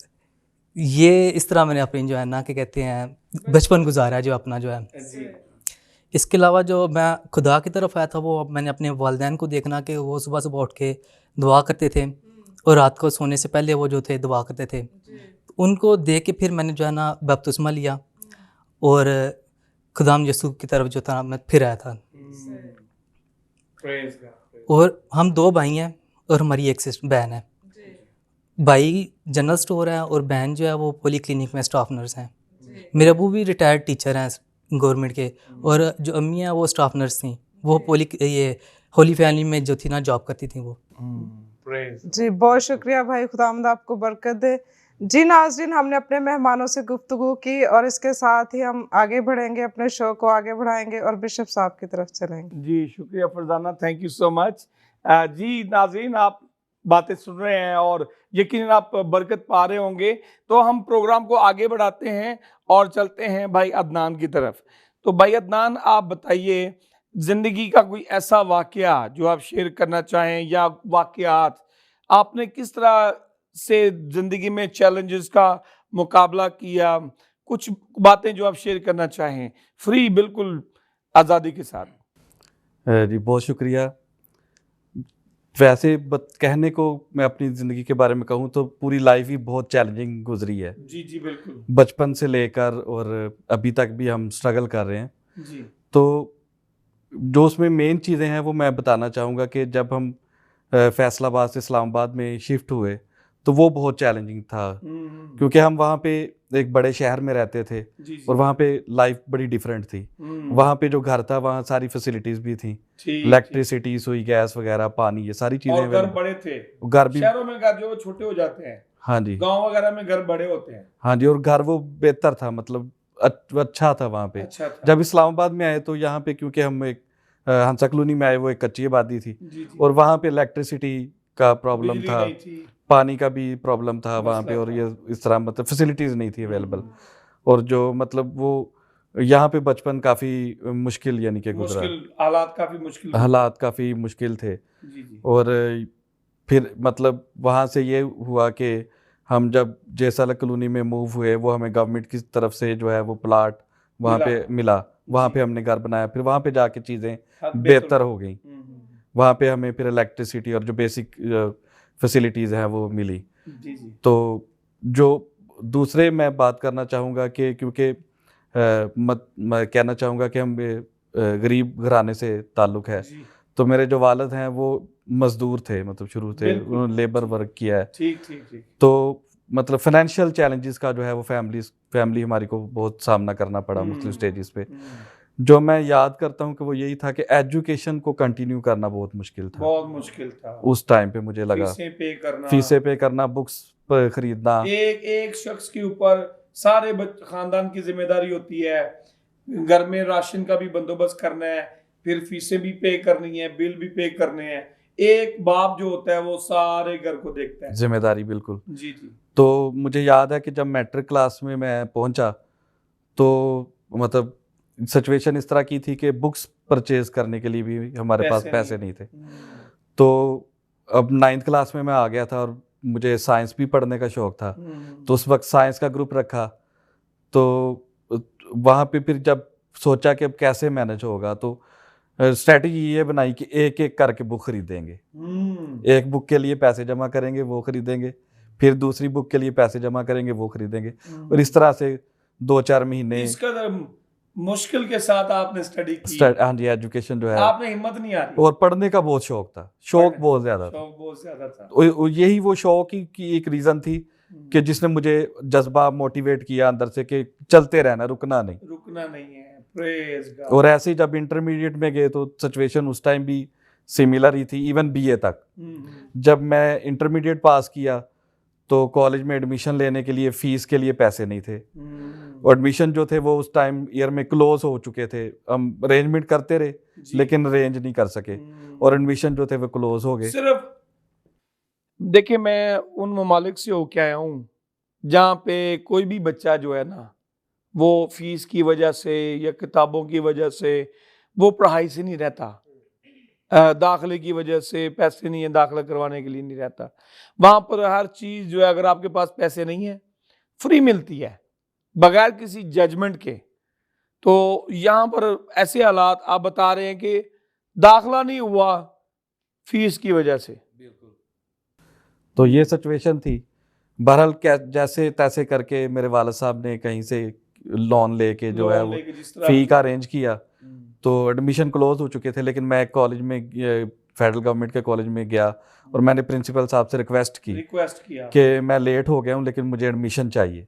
ये इस तरह मैंने अपनी जो है ना, क्या कहते हैं, बचपन गुजारा है जो अपना जो है। इसके अलावा जो मैं खुदा की तरफ आया था, वो मैंने अपने वालिदैन को देखना कि वो सुबह सुबह उठ के दुआ करते थे और रात को सोने से पहले वो जो थे दुआ करते थे। उनको देख के फिर मैंने जो है ना बपतिस्मा लिया और खुदाम यसू की तरफ जो था मैं फिर आया था। और हम 2 भाई हैं और हमारी एक बहन है। भाई जनरल स्टोर है और बहन जो है वो पॉली क्लिनिक में स्टाफ नर्स हैं। मेरे अबू भी रिटायर्ड टीचर हैं गवर्नमेंट के। और जो अम्मी हैं वो स्टाफ नर्स थी, वो ये होली फैमिली में जो थी ना जॉब करती थी वो। जी, बहुत शुक्रिया भाई, खुदावंद आपको बरकत दे। जी नाज़रीन, हमने अपने मेहमानों से गुफ्तगू की और इसके साथ ही हम आगे बढ़ेंगे, अपने शो को आगे बढ़ाएंगे और बिशप साहब की तरफ चलेंगे। जी शुक्रिया Farzana, thank you so much. जी नाज़रीन, आप बातें सुन रहे हैं और यकीनन आप बरकत पा रहे होंगे। तो हम प्रोग्राम को आगे बढ़ाते हैं और चलते हैं भाई अदनान की तरफ। तो भाई अदनान, आप बताइए जिंदगी का कोई ऐसा वाकया जो आप शेयर करना चाहें, या वाकयात आपने किस तरह से जिंदगी में चैलेंजेस का मुकाबला किया, कुछ बातें जो आप शेयर करना चाहें, फ्री बिल्कुल आज़ादी के साथ। जी बहुत शुक्रिया। वैसे कहने को मैं अपनी ज़िंदगी के बारे में कहूँ तो पूरी लाइफ ही बहुत चैलेंजिंग गुजरी है। जी जी बिल्कुल। बचपन से लेकर और अभी तक भी हम स्ट्रगल कर रहे हैं। जी। तो जो उसमें मेन चीज़ें हैं वो मैं बताना चाहूँगा कि जब हम फैसलाबाद से इस्लामाबाद में शिफ्ट हुए तो वो बहुत चैलेंजिंग था, क्योंकि हम वहाँ पे एक बड़े शहर में रहते थे और वहाँ पे लाइफ बड़ी डिफरेंट थी। वहाँ पे जो घर था वहाँ सारी फैसिलिटीज़ भी थी, इलेक्ट्रिसिटी, सुई, गैस वगैरह, पानी, ये सारी चीज़ें। और घर बड़े थे, घर भी, शहरों में घर जो छोटे हो जाते हैं, हाँ जी, गांव वगैरह में घर बड़े होते हैं। हाँ जी, और घर वो बेहतर था, मतलब अच्छा था वहाँ पे। अच्छा था। जब इस्लामाबाद में आए तो यहाँ पे क्योंकि हम एक हंसा कॉलोनी में आए, वो एक कच्ची आबादी थी जी जी। और वहाँ पे इलेक्ट्रिसिटी का प्रॉब्लम बिजली था, नहीं थी। पानी का भी प्रॉब्लम था वहाँ पे, मसला और था। ये इस तरह मतलब फैसिलिटीज़ नहीं थी अवेलेबल। और जो मतलब वो यहाँ पे बचपन काफ़ी मुश्किल यानी कि गुजरा, मुश्किल हालात काफी मुश्किल गुजरे। हालात काफ़ी मुश्किल थे। जी जी। और फिर मतलब वहाँ से ये हुआ कि हम जब जयसाला कॉलोनी में मूव हुए, वो हमें गवर्नमेंट की तरफ से जो है वो प्लाट वहाँ मिला। पे मिला, वहाँ जी। पे हमने घर बनाया, फिर वहाँ पे जाके चीज़ें हाँ, बेहतर हो गई। हम्म। वहाँ पे हमें फिर इलेक्ट्रिसिटी और जो बेसिक फैसिलिटीज़ हैं वो मिली। जी जी। तो जो दूसरे मैं बात करना चाहूँगा कि क्योंकि मैं कहना चाहूँगा कि हम गरीब घराने से ताल्लुक़ है, जी। तो मेरे जो वालिद हैं वो मज़दूर थे, मतलब शुरू से बिल्कुल। उन्होंने लेबर जी। वर्क किया है। ठीक ठीक ठीक। तो मतलब फाइनेंशियल चैलेंजेस का जो है वो फैमिली हमारी को बहुत सामना करना पड़ा मुख्तलिफ स्टेजेस पे। जो मैं याद करता हूँ कि वो यही था कि एजुकेशन को कंटिन्यू करना बहुत मुश्किल था। बहुत मुश्किल था। उस टाइम पे मुझे लगा फीसें पे करना, फीसें पे करना, बुक्स खरीदना। एक एक शख्स के ऊपर सारे खानदान की जिम्मेदारी होती है। घर में राशन का भी बंदोबस्त करना है, फिर फीसें भी पे करनी है, बिल भी पे करने हैं। एक बाप जो होता है वो सारे घर को देखता है। जिम्मेदारी बिल्कुल। जी जी। तो मुझे याद है कि जब मैट्रिक क्लास में मैं पहुंचा, तो मतलब सिचुएशन इस तरह की थी कि बुक्स परचेज करने के लिए भी हमारे पास पैसे नहीं थे। तो अब 9th क्लास में मैं आ गया था और मुझे साइंस भी पढ़ने का शौक था, तो उस वक्त साइंस का ग्रुप रखा। तो वहाँ पे फिर जब सोचा कि अब कैसे मैनेज होगा, तो स्ट्रैटेजी ये बनाई कि एक एक करके बुक खरीदेंगे। एक बुक के लिए पैसे जमा करेंगे, वो खरीदेंगे, फिर दूसरी बुक के लिए पैसे जमा करेंगे, वो खरीदेंगे। और इस तरह से 2-4 महीने इस कदर मुश्किल के साथ आपने स्टडी की, हाँ जी, एजुकेशन जो है, आपने हिम्मत नहीं आ रही। और पढ़ने का बहुत शौक था, शौक बहुत ज़्यादा था। शौक बहुत ज्यादा था। यही वो शौक ही की एक रीज़न थी कि जिसने मुझे जज्बा मोटिवेट किया अंदर से कि चलते रहना, रुकना नहीं। रुकना नहीं है। Praise God. और ऐसे ही जब इंटरमीडिएट में गए तो सिचुएशन उस टाइम भी सिमिलर ही थी, इवन बीए तक। जब मैं इंटरमीडिएट पास किया तो कॉलेज में एडमिशन लेने के लिए फ़ीस के लिए पैसे नहीं थे। और एडमिशन जो थे वो उस टाइम ईयर में क्लोज हो चुके थे। हम अरेंजमेंट करते रहे लेकिन अरेंज नहीं कर सके, और एडमिशन जो थे वो क्लोज हो गए। सिर्फ देखिए, मैं उन ममालिक से होके आया हूँ जहाँ पे कोई भी बच्चा जो है ना, वो फीस की वजह से या किताबों की वजह से वो पढ़ाई से नहीं रहता। दाखिले की वजह से पैसे नहीं है, दाखिला करवाने के लिए नहीं रहता। वहाँ पर हर चीज़ जो है, अगर आपके पास पैसे नहीं है, फ्री मिलती है बगैर किसी जजमेंट के। तो यहाँ पर ऐसे हालात आप बता रहे हैं कि दाखिला नहीं हुआ फीस की वजह से। तो ये सिचुएशन थी। बहरहाल जैसे तैसे करके मेरे वालिद साहब ने कहीं से लोन लेके जो है वो फी का अरेंज किया। तो एडमिशन क्लोज हो चुके थे, लेकिन मैं कॉलेज में फेडरल गवर्नमेंट के कॉलेज में गया और मैंने प्रिंसिपल साहब से रिक्वेस्ट किया कि मैं लेट हो गया हूँ लेकिन मुझे एडमिशन चाहिए।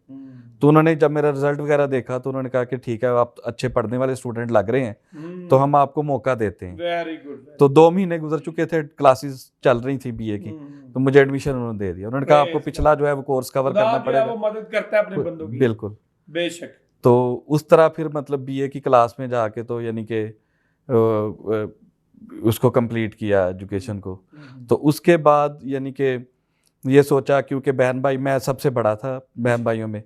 तो उन्होंने जब मेरा रिजल्ट वगैरह देखा तो उन्होंने कहा कि ठीक है, आप अच्छे पढ़ने वाले स्टूडेंट लग रहे हैं, तो हम आपको मौका देते हैं। Very good. तो 2 महीने गुजर चुके थे, क्लासेस चल रही थी बीए की, तो मुझे एडमिशन उन्होंने दे दिया। उन्होंने कहा आपको पिछला जो है वो कोर्स कवर करना पड़ेगा। वो मदद करता है अपने बंदों की। बिल्कुल, बेशक। तो उस तरह फिर मतलब बीए की क्लास में जाके तो यानी कि उसको कंप्लीट किया एजुकेशन को। तो उसके बाद यानी कि ये सोचा, क्योंकि बहन भाई, मैं सबसे बड़ा था बहन भाइयों में,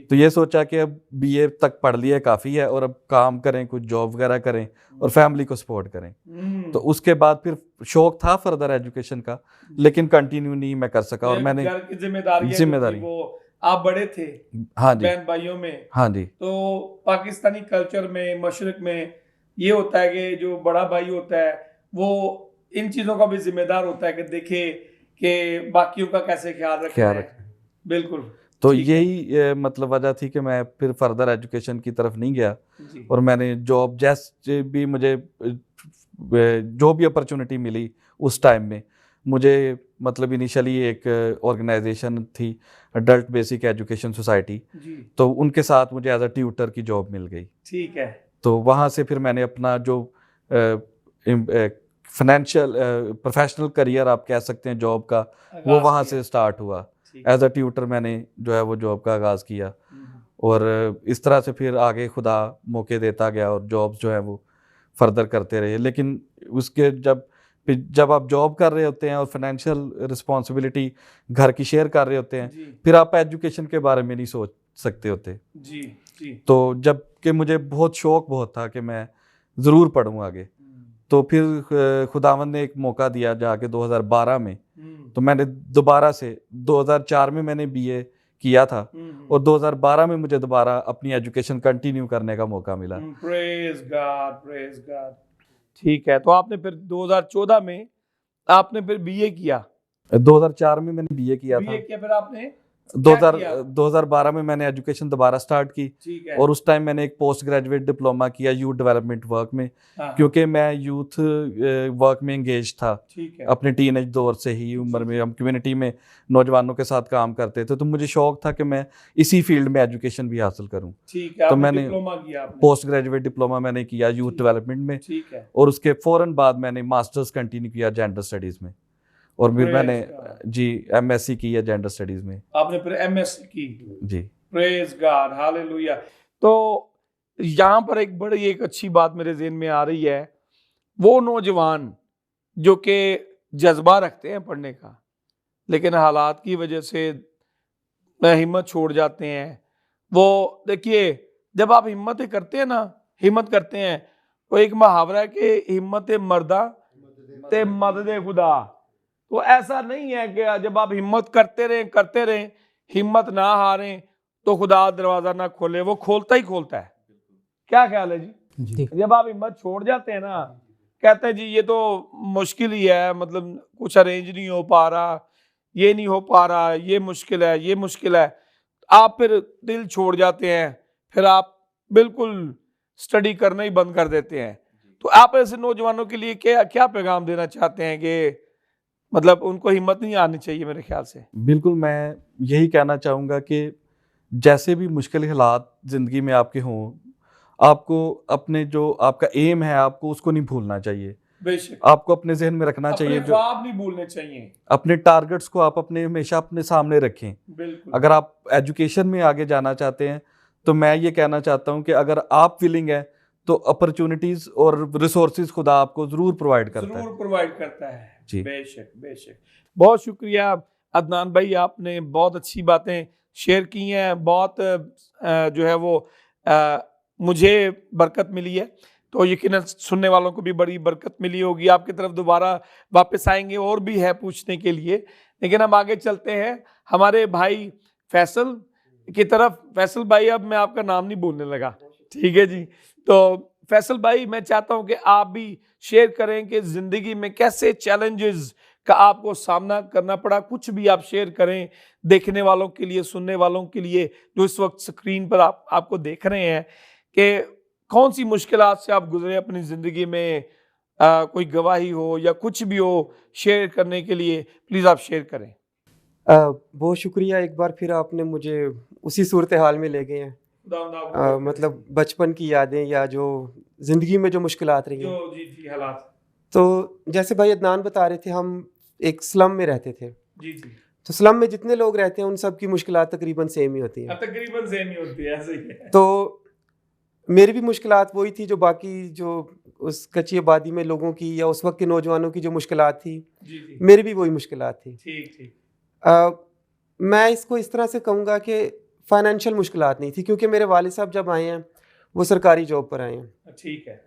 तो ये सोचा कि अब बीए तक पढ़ लिया काफ़ी है और अब काम करें, कुछ जॉब वगैरह करें और फैमिली को सपोर्ट करें। तो उसके बाद फिर शौक था फर्दर एजुकेशन का, लेकिन कंटिन्यू नहीं मैं कर सका। और मैंने घर की जिम्मेदारी वो आप बड़े थे, हाँ जी, बहन भाइयों में। हाँ जी। तो पाकिस्तानी कल्चर में, मशरक में ये होता है कि जो बड़ा भाई होता है वो इन चीज़ों का भी जिम्मेदार होता है कि देखे कि बाकियों का कैसे ख्याल रखना है। बिल्कुल। तो यही मतलब वजह थी कि मैं फिर फर्दर एजुकेशन की तरफ नहीं गया। और मैंने जॉब जैसे भी मुझे जो भी अपॉर्चुनिटी मिली उस टाइम में, मुझे मतलब इनिशियली एक ऑर्गेनाइजेशन थी, अडल्ट बेसिक एजुकेशन सोसाइटी, तो उनके साथ मुझे एज अ ट्यूटर की जॉब मिल गई। ठीक है। तो वहाँ से फिर मैंने अपना जो फाइनेंशियल प्रोफेशनल करियर आप कह सकते हैं जॉब का, वो वहाँ से स्टार्ट हुआ। एज अ ट्यूटर मैंने जो है वो जॉब का आगाज़ किया, और इस तरह से फिर आगे खुदा मौके देता गया और जॉब्स जो है वो फर्दर करते रहे। लेकिन उसके जब फिर जब आप जॉब कर रहे होते हैं और फाइनेंशियल रिस्पॉन्सिबिलिटी घर की शेयर कर रहे होते हैं, जी फिर आप एजुकेशन के बारे में नहीं सोच सकते होते। जी जी। तो जब कि मुझे बहुत शौक बहुत था कि मैं ज़रूर पढ़ूँ आगे, तो फिर खुदावंद ने एक मौका दिया जाके 2012 में, तो मैंने दोबारा से 2004 में मैंने बीए किया था और 2012 में मुझे दोबारा अपनी एजुकेशन कंटिन्यू करने का मौका मिला। Praise God, praise God. ठीक है, तो आपने फिर 2014 में आपने फिर बीए किया। 2004 में मैंने बीए किया था। बीए किया, फिर आपने क्या किया? 2012 में मैंने एजुकेशन दोबारा स्टार्ट की ठीक है। और उस टाइम मैंने एक पोस्ट ग्रेजुएट डिप्लोमा किया यूथ डेवलपमेंट वर्क में, हाँ, क्योंकि मैं यूथ वर्क में एंगेज था ठीक है। अपने टीनेज दौर से ही। उम्र में हम कम्युनिटी में नौजवानों के साथ काम करते थे, तो मुझे शौक था कि मैं इसी फील्ड में एजुकेशन भी हासिल करूं। ठीक है, तो आपने मैंने डिप्लोमा किया आपने। पोस्ट ग्रेजुएट डिप्लोमा मैंने किया यूथ डेवलपमेंट में, ठीक है। और उसके फ़ौरन बाद मैंने मास्टर्स कंटिन्यू किया जेंडर स्टडीज़ में, और फिर Praise मैंने God. जी एमएससी की है जेंडर स्टडीज़ में। आपने फिर एमएससी की। जी प्रेज गॉड, हालेलुया। तो यहाँ पर एक बड़ी एक अच्छी बात मेरे ज़हन में आ रही है, वो नौजवान जो कि जज्बा रखते हैं पढ़ने का, लेकिन हालात की वजह से हिम्मत छोड़ जाते हैं। वो देखिए, जब आप हिम्मत करते हैं ना, हिम्मत करते हैं, वो एक मुहावरा है कि हिम्मत मर्दा ते मदद खुदा। तो ऐसा नहीं है कि जब आप हिम्मत करते रहें, हिम्मत ना हारें, तो खुदा दरवाजा ना खोले, वो खोलता ही खोलता है। क्या ख्याल है जी? जी जब आप हिम्मत छोड़ जाते हैं ना, कहते हैं जी ये तो मुश्किल ही है, मतलब कुछ अरेंज नहीं हो पा रहा, ये नहीं हो पा रहा, ये मुश्किल है, ये मुश्किल है, आप फिर दिल छोड़ जाते हैं, फिर आप बिल्कुल स्टडी करना ही बंद कर देते हैं। तो आप ऐसे नौजवानों के लिए क्या क्या पैगाम देना चाहते हैं कि मतलब उनको हिम्मत नहीं आनी चाहिए? मेरे ख्याल से बिल्कुल, मैं यही कहना चाहूँगा कि जैसे भी मुश्किल हालात ज़िंदगी में आपके हों, आपको अपने जो आपका एम है आपको उसको नहीं भूलना चाहिए। बेशक आपको अपने ज़हन में रखना अपने चाहिए, जो ख्वाब नहीं भूलने चाहिए। अपने टारगेट्स को आप अपने हमेशा अपने सामने रखें। बिल्कुल। अगर आप एजुकेशन में आगे जाना चाहते हैं, तो मैं ये कहना चाहता हूँ कि अगर आप विलिंग है तो अपॉर्चुनिटीज़ और रिसोर्सेज खुदा आपको ज़रूर प्रोवाइड करता है। जरूर प्रोवाइड करता है जी। बेशक बेशक। बहुत शुक्रिया अदनान भाई, आपने बहुत अच्छी बातें शेयर की हैं, बहुत जो है वो मुझे बरकत मिली है, तो यकीनन सुनने वालों को भी बड़ी बरकत मिली होगी। आपकी तरफ दोबारा वापस आएंगे, और भी है पूछने के लिए, लेकिन हम आगे चलते हैं हमारे भाई फैसल की तरफ। फैसल भाई, अब मैं आपका नाम नहीं भूलने लगा, ठीक है जी? तो फैसल भाई, मैं चाहता हूं कि आप भी शेयर करें कि जिंदगी में कैसे चैलेंजेस का आपको सामना करना पड़ा। कुछ भी आप शेयर करें देखने वालों के लिए, सुनने वालों के लिए, जो इस वक्त स्क्रीन पर आपको देख रहे हैं, कि कौन सी मुश्किलात से आप गुजरे अपनी जिंदगी में। कोई गवाही हो या कुछ भी हो शेयर करने के लिए, प्लीज आप शेयर करें। बहुत शुक्रिया, एक बार फिर आपने मुझे उसी सूरत हाल में ले गए हैं। मतलब बचपन की यादें या जो ज़िंदगी में जो मुश्किलात रही हैं। जो जी जी हालात। तो जैसे भाई अदनान बता रहे थे, हम एक स्लम में रहते थे। जी जी, तो स्लम में जितने लोग रहते हैं उन सब की मुश्किलात तकरीबन सेम ही होती हैं। तकरीबन सेम ही होती है, ऐसे ही है। तो मेरी भी मुश्किलात वही थी जो बाकी जो उस कच्ची आबादी में लोगों की या उस वक्त के नौजवानों की जो मुश्किलात थी, जी जी, मेरी भी वही मुश्किलात थी। ठीक ठीक। मैं इसको इस तरह से कहूँगा कि फाइनेंशियल मुश्किलात नहीं थी, क्योंकि मेरे वालिद साहब जब आए हैं वो सरकारी जॉब पर आए हैं। ठीक है।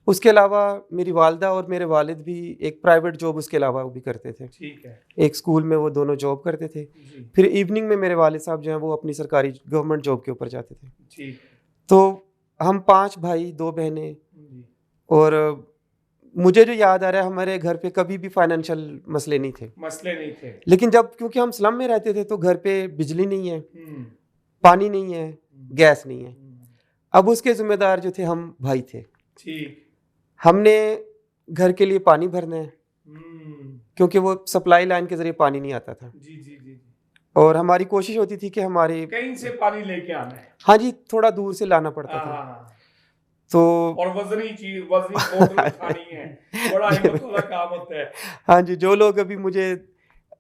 उसके अलावा मेरी वालदा और मेरे वालिद भी एक प्राइवेट जॉब उसके अलावा वो भी करते थे। ठीक है एक स्कूल में वो दोनों जॉब करते थे। जी, फिर इवनिंग में मेरे वालिद साहब जो हैं वो अपनी सरकारी गवर्नमेंट जॉब के ऊपर जाते थे। ठीक है तो हम 5 भाई 2 बहनें, जी, और मुझे जो याद आ रहा है हमारे घर पे कभी भी फाइनेंशियल मसले नहीं थे। मसले नहीं थे। लेकिन जब क्योंकि हम स्लम में रहते थे तो घर पे बिजली नहीं है, हम्म, पानी नहीं है, गैस नहीं है। अब उसके जिम्मेदार जो थे हम भाई थे। ठीक। हमने घर के लिए पानी भरना है, हम्म, क्योंकि वो सप्लाई लाइन के ज़रिए पानी नहीं आता था। जी जी जी, और हमारी कोशिश होती थी कि हमारे, कहीं से पानी लेके आना है। हाँ जी, थोड़ा दूर से लाना पड़ता था। हाँ, तो और वजनी चीज, वजनी बोतल उठानी है, बड़ा हिम्मत वाला काम होता है। हाँ जी, जो लोग अभी मुझे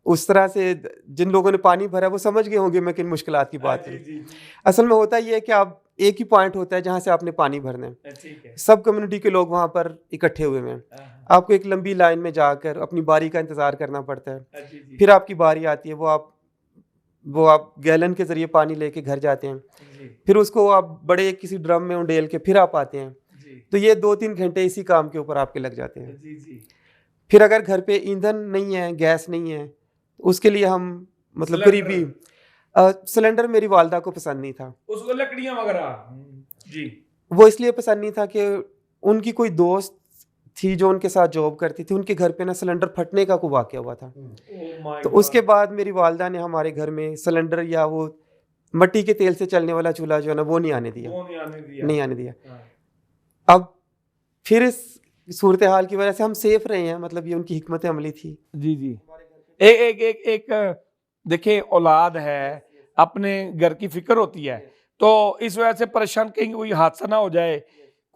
उस तरह से, जिन लोगों ने पानी भरा वो समझ गए होंगे मैं किन मुश्किलात की बात जी करूँ। जी जी, असल में होता ये है कि आप एक ही पॉइंट होता है जहाँ से आपने पानी भरना है। ठीक है। सब कम्युनिटी के लोग वहाँ पर इकट्ठे हुए हैं। हाँ, आपको एक लंबी लाइन में जाकर अपनी बारी का इंतज़ार करना पड़ता है। जी जी फिर आपकी बारी आती है, वो आप गैलन के ज़रिए पानी लेके घर जाते हैं, जी फिर उसको आप बड़े किसी ड्रम में उंडेल के फिर आप आते हैं। जी तो ये 2-3 घंटे इसी काम के ऊपर आपके लग जाते हैं। जी जी फिर अगर घर पे ईंधन नहीं है, गैस नहीं है, उसके लिए हम मतलब सिलेंडर। करीबी सिलेंडर मेरी वालदा को पसंद नहीं था। उसको लकड़ियां वगैरह जी वो इसलिए पसंद नहीं था कि उनकी कोई दोस्त थी जो उनके साथ जॉब करती थी, उनके घर पे ना सिलेंडर फटने का कोई वाक़या हुआ था। ओह माय तो उसके बाद मेरी वालदा ने हमारे घर में सिलेंडर या वो मिट्टी के तेल से चलने वाला चूल्हा जो है ना, वो नहीं आने दिया, वो नहीं आने दिया। नहीं आने दिया। हाँ। अब फिर इस सूरत हाल की वजह से हम सेफ रहे हैं, मतलब ये उनकी हिकमत अमली थी। जी जी एक एक एक एक देखिए, औलाद है, अपने घर की फिक्र होती है, तो इस वजह से परेशान, कहीं कोई हादसा ना हो जाए,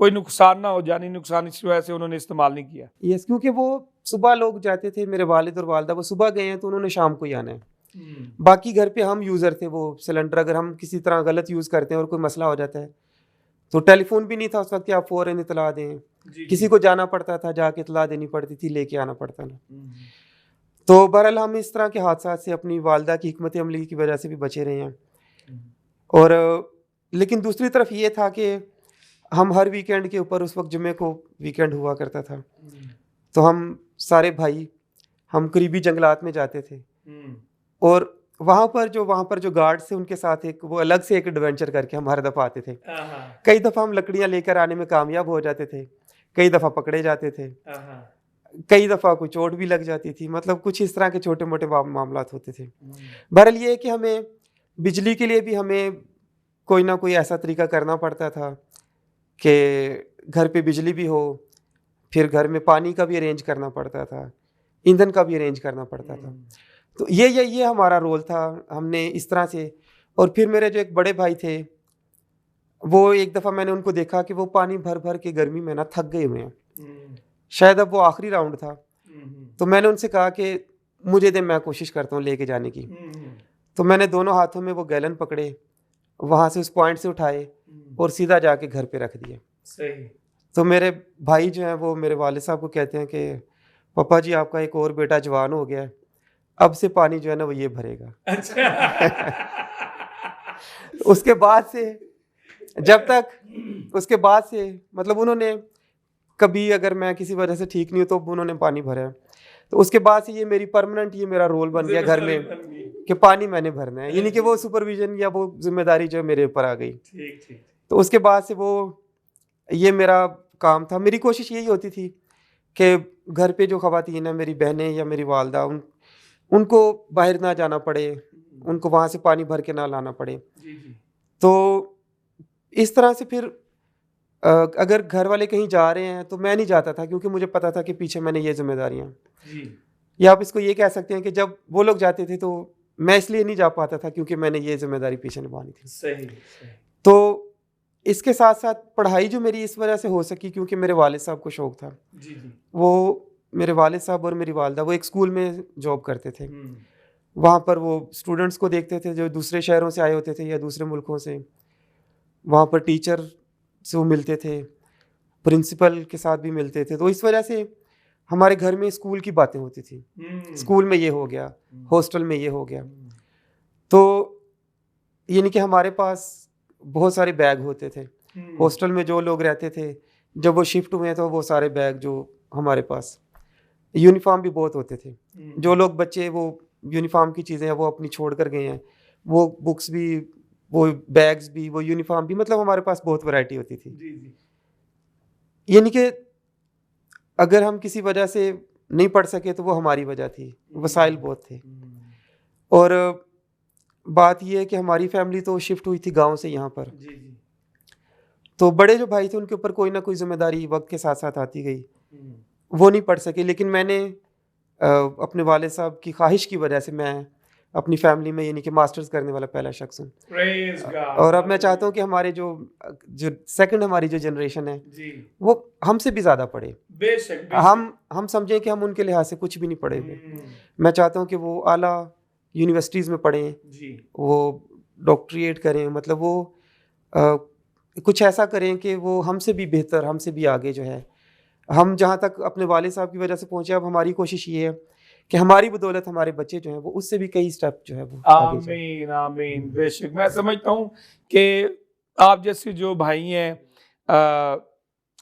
कोई नुकसान ना हो, जानी नुकसान, इस वजह से उन्होंने इस्तेमाल नहीं किया। यस, क्योंकि वो सुबह लोग जाते थे, मेरे वालिद और वालदा वो सुबह गए हैं तो उन्होंने शाम को ही आना है। बाकी घर पे हम यूज़र थे, वो सिलेंडर अगर हम किसी तरह गलत यूज़ करते हैं और कोई मसला हो जाता है तो टेलीफोन भी नहीं था उस वक्त कि आप फ़ौरन इतला दें। जी, किसी को जाना पड़ता था, जाके इतला देनी पड़ती थी, लेके आना पड़ता था। हम्म, तो बहरहाल हम इस तरह के हादसा से अपनी वालदा की हिकमत अमली की वजह से भी बचे रहे हैं। और लेकिन दूसरी तरफ ये था कि हम हर वीकेंड के ऊपर, उस वक्त जुमे को वीकेंड हुआ करता था, तो हम सारे भाई हम करीबी जंगलात में जाते थे और वहाँ पर जो गार्ड्स थे उनके साथ एक वो अलग से एक एडवेंचर करके हम हर दफ़ा आते थे। कई दफ़ा हम लकड़ियाँ लेकर आने में कामयाब हो जाते थे, कई दफ़ा पकड़े जाते थे, कई दफ़ा कोई चोट भी लग जाती थी। मतलब कुछ इस तरह के छोटे मोटे मामला होते थे। बहरहाल ये है कि हमें बिजली के लिए भी हमें कोई ना कोई ऐसा तरीका करना पड़ता था कि घर पे बिजली भी हो, फिर घर में पानी का भी अरेंज करना पड़ता था, ईंधन का भी अरेंज करना पड़ता था। तो ये हमारा रोल था, हमने इस तरह से। और फिर मेरे जो एक बड़े भाई थे, वो एक दफ़ा मैंने उनको देखा कि वो पानी भर भर के गर्मी में ना थक गए हुए हैं, शायद अब वो आखिरी राउंड था। तो मैंने उनसे कहा कि मुझे दे, मैं कोशिश करता हूँ लेके जाने की। तो मैंने दोनों हाथों में वो गैलन पकड़े, वहाँ से उस पॉइंट से उठाए और सीधा जाके घर पे रख दिए। सही। तो मेरे भाई जो हैं वो मेरे वालिद साहब को कहते हैं कि पापा जी, आपका एक और बेटा जवान हो गया है, अब से पानी जो है ना वो ये भरेगा। उसके बाद से उसके बाद से मतलब उन्होंने कभी, अगर मैं किसी वजह से ठीक नहीं हूँ तो उन्होंने पानी भरा है। तो उसके बाद से ये मेरी परमानेंट, ये मेरा रोल बन गया घर में कि पानी मैंने भरना है, यानी कि वो सुपरविजन या वो जिम्मेदारी जो मेरे ऊपर आ गई। ठीक ठीक। तो उसके बाद से वो ये मेरा काम था। मेरी कोशिश यही होती थी कि घर पे जो ख़वातीन हैं, मेरी बहनें या मेरी वालदा, उनको बाहर ना जाना पड़े, उनको वहाँ से पानी भर के ना लाना पड़े। जी जी तो इस तरह से फिर अगर घर वाले कहीं जा रहे हैं तो मैं नहीं जाता था, क्योंकि मुझे पता था कि पीछे मैंने ये जिम्मेदारियाँ। जी। या आप इसको ये कह सकते हैं कि जब वो लोग जाते थे तो मैं इसलिए नहीं जा पाता था क्योंकि मैंने ये जिम्मेदारी पीछे निभानी थी। सही सही। तो इसके साथ साथ पढ़ाई जो मेरी इस वजह से हो सकी क्योंकि मेरे वालिद साहब को शौक़ था। जी जी। वो मेरे वालिद साहब और मेरी वालदा वो एक स्कूल में जॉब करते थे। वहाँ पर वो स्टूडेंट्स को देखते थे जो दूसरे शहरों से आए होते थे या दूसरे मुल्कों से। वहाँ पर टीचर से वो मिलते थे, प्रिंसिपल के साथ भी मिलते थे। तो इस वजह से हमारे घर में स्कूल की बातें होती थी, स्कूल में ये हो गया, हॉस्टल में ये हो गया। तो यानी कि हमारे पास बहुत सारे बैग होते थे। हॉस्टल में जो लोग रहते थे, जब वो शिफ्ट हुए तो वो सारे बैग जो हमारे पास, यूनिफॉर्म भी बहुत होते थे। जो लोग बच्चे वो यूनिफॉर्म की चीज़ें हैं वो अपनी छोड़ कर गए हैं, वो बुक्स भी, वो बैग्स भी, वो यूनिफॉर्म भी, मतलब हमारे पास बहुत वैरायटी होती थी। जी जी। यानी कि अगर हम किसी वजह से नहीं पढ़ सके तो वो हमारी वजह थी, वसाइल बहुत थे। और बात ये है कि हमारी फैमिली तो शिफ्ट हुई थी गांव से यहाँ पर। जी जी। तो बड़े जो भाई थे उनके ऊपर कोई ना कोई जिम्मेदारी वक्त के साथ साथ आती गई, वो नहीं पढ़ सके। लेकिन मैंने अपने वालिद साहब की ख्वाहिश की वजह से मैं अपनी फैमिली में यानी कि मास्टर्स करने वाला पहला शख्स हूँ। Praise God. और अब मैं चाहता हूँ कि हमारे जो सेकंड हमारी जो जनरेशन है जी। वो हमसे भी ज़्यादा पढ़े। बेशक हम समझें कि हम उनके लिहाज से कुछ भी नहीं पढ़े हुए। मैं चाहता हूँ कि वो आला यूनिवर्सिटीज़ में पढ़ें, जी। वो डॉक्टरेट करें, मतलब वो कुछ ऐसा करें कि वो हमसे भी बेहतर, हमसे भी आगे जो है हम जहाँ तक अपने वालिद साहब की वजह से पहुँचे, अब हमारी कोशिश ये है कि हमारी बदौलत हमारे बच्चे जो हैं वो उससे भी कई स्टेप जो है वो आगे जाएं। आमीन आमीन। बेशक मैं समझता हूँ कि आप जैसे जो भाई हैं,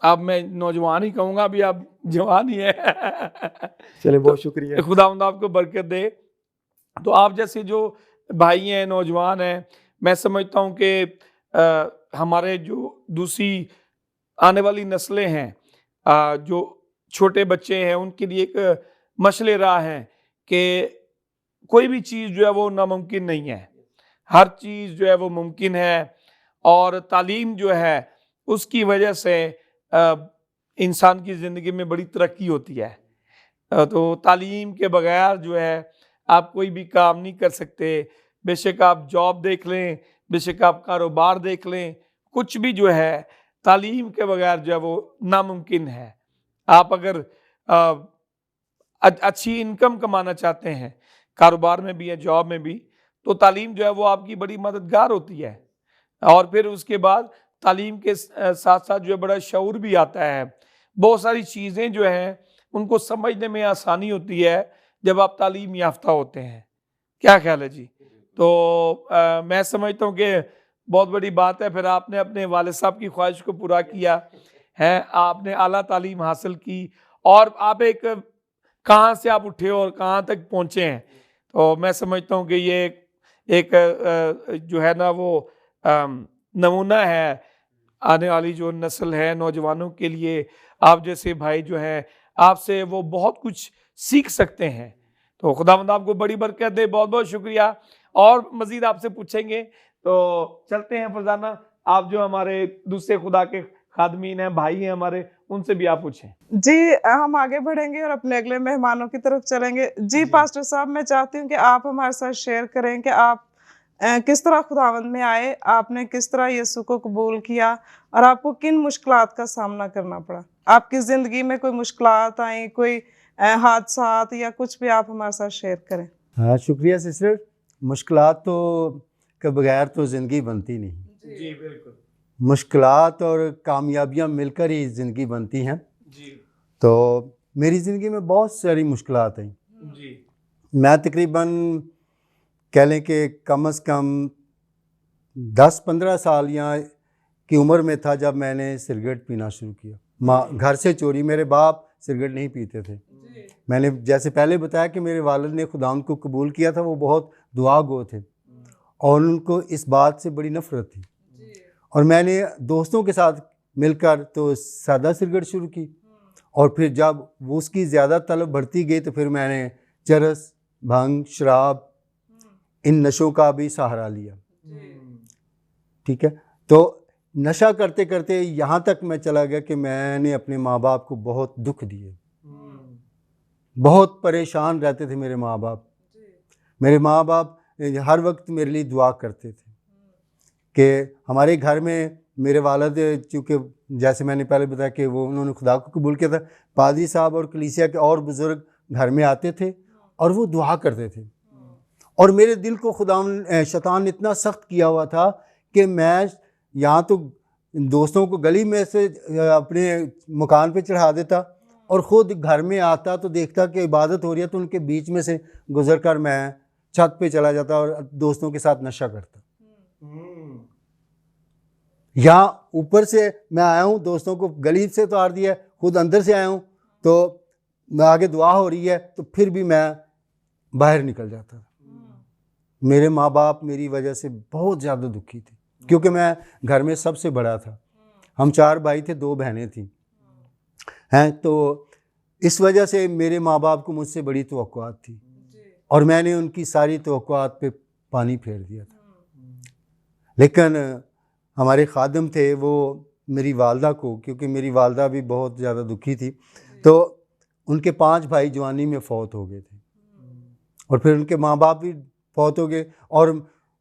अब मैं नौजवान ही कहूँगा, अभी आप जवान ही है। चलिए, बहुत शुक्रिया। खुदावंद आपको बरकत दे। तो आप जैसे जो भाई हैं, नौजवान हैं, मैं समझता हूँ कि हमारे जो दूसरी आने वाली नस्लें हैं, जो छोटे बच्चे हैं, उनके लिए एक मशले राह है कि कोई भी चीज़ जो है वो नामुमकिन नहीं है, हर चीज़ जो है वो मुमकिन है। और तालीम जो है उसकी वजह से इंसान की ज़िंदगी में बड़ी तरक्की होती है। तो तालीम के बगैर जो है आप कोई भी काम नहीं कर सकते। बेशक आप जॉब देख लें, बेशक आप कारोबार देख लें, कुछ भी जो है तालीम के बगैर जो है वो नामुमकिन है। आप अगर अच्छी इनकम कमाना चाहते हैं, कारोबार में भी है, जॉब में भी, तो तालीम जो है वो आपकी बड़ी मददगार होती है। और फिर उसके बाद तालीम के साथ साथ जो है बड़ा शऊर भी आता है। बहुत सारी चीज़ें जो हैं उनको समझने में आसानी होती है जब आप तालीम याफ्ता होते हैं। क्या ख्याल है जी? तो मैं समझता हूँ कि बहुत बड़ी बात है। फिर आपने अपने वालिद साहब की ख्वाहिश को पूरा किया है, आपने आला तालीम हासिल की, और आप एक कहाँ से आप उठे और कहाँ तक पहुँचे हैं। तो मैं समझता हूँ कि ये एक जो है ना वो नमूना है आने वाली जो नस्ल है, नौजवानों के लिए। आप जैसे भाई जो हैं, आपसे वो बहुत कुछ सीख सकते हैं। तो खुदावंद आपको बड़ी बरकत दे। बहुत बहुत शुक्रिया। और मज़ीद आपसे पूछेंगे, तो चलते हैं फरजाना, आप जो हमारे दूसरे खुदा के खादमीन हैं, भाई हैं हमारे, उनसे भी आप पूछें। जी, हम आगे बढ़ेंगे और अपने अगले मेहमानों की तरफ चलेंगे। जी पास्टर साहब, मैं चाहती हूँ कि आप हमारे साथ शेयर करें कि आप किस तरह खुदावंद में आए, आपने किस तरह यीशु को कबूल किया और आपको किन मुश्किलात का सामना करना पड़ा। आपकी ज़िंदगी में कोई मुश्किलात आई, कोई हादसात या कुछ भी आप हमारे साथ शेयर करें। हाँ, शुक्रिया सिस्टर। मुश्किलात तो के बगैर तो ज़िंदगी बनती नहीं। जी बिल्कुल मुश्किलात और कामयाबियाँ मिलकर ही ज़िंदगी बनती हैं। जी तो मेरी ज़िंदगी में बहुत सारी मुश्किलात आई। जी मैं तकरीबन कह लें कि कम से कम 10-15 साल या की उम्र में था जब मैंने सिगरेट पीना शुरू किया। माँ घर से चोरी, मेरे बाप सिगरेट नहीं पीते थे। मैंने जैसे पहले बताया कि मेरे वालिद ने खुदावंद को कबूल किया था, वो बहुत दुआ गो थे और उनको इस बात से बड़ी नफ़रत थी। और मैंने दोस्तों के साथ मिलकर तो सादा सिगरेट शुरू की, और फिर जब वो उसकी ज़्यादा तलब बढ़ती गई तो फिर मैंने चरस, भंग, शराब, इन नशों का भी सहारा लिया। ठीक है, तो नशा करते करते यहाँ तक मैं चला गया कि मैंने अपने माँ बाप को बहुत दुख दिए। बहुत परेशान रहते थे मेरे माँ बाप। मेरे माँ बाप हर वक्त मेरे लिए दुआ करते थे कि हमारे घर में मेरे वालिद, चूँकि जैसे मैंने पहले बताया कि वो उन्होंने खुदा को कबूल किया था, पादरी साहब और कलीसिया के और बुज़ुर्ग घर में आते थे और वो दुआ करते थे। और मेरे दिल को शैतान ने इतना सख्त किया हुआ था कि मैं यहाँ तो दोस्तों को गली में से अपने मकान पे चढ़ा देता और ख़ुद घर में आता तो देखता कि इबादत हो रही है तो उनके बीच में से गुजर कर मैं छत पे चला जाता और दोस्तों के साथ नशा करता। यहाँ ऊपर से मैं आया हूँ, दोस्तों को गली से उतार दिया, खुद अंदर से आया हूँ, तो आगे दुआ हो रही है तो फिर भी मैं बाहर निकल जाता था। मेरे माँ बाप मेरी वजह से बहुत ज़्यादा दुखी थे क्योंकि मैं घर में सबसे बड़ा था। हम 4 भाई थे, 2 बहनें थीं हैं, तो इस वजह से मेरे माँ बाप को मुझसे बड़ी तवक्कुआत थी और मैंने उनकी सारी तवक्कुआत पे पानी फेर दिया था। लेकिन हमारे खादिम थे, वो मेरी वालदा को, क्योंकि मेरी वालदा भी बहुत ज़्यादा दुखी थी, तो उनके 5 भाई जवानी में फ़ौत हो गए थे और फिर उनके माँ बाप भी फ़ौत हो गए और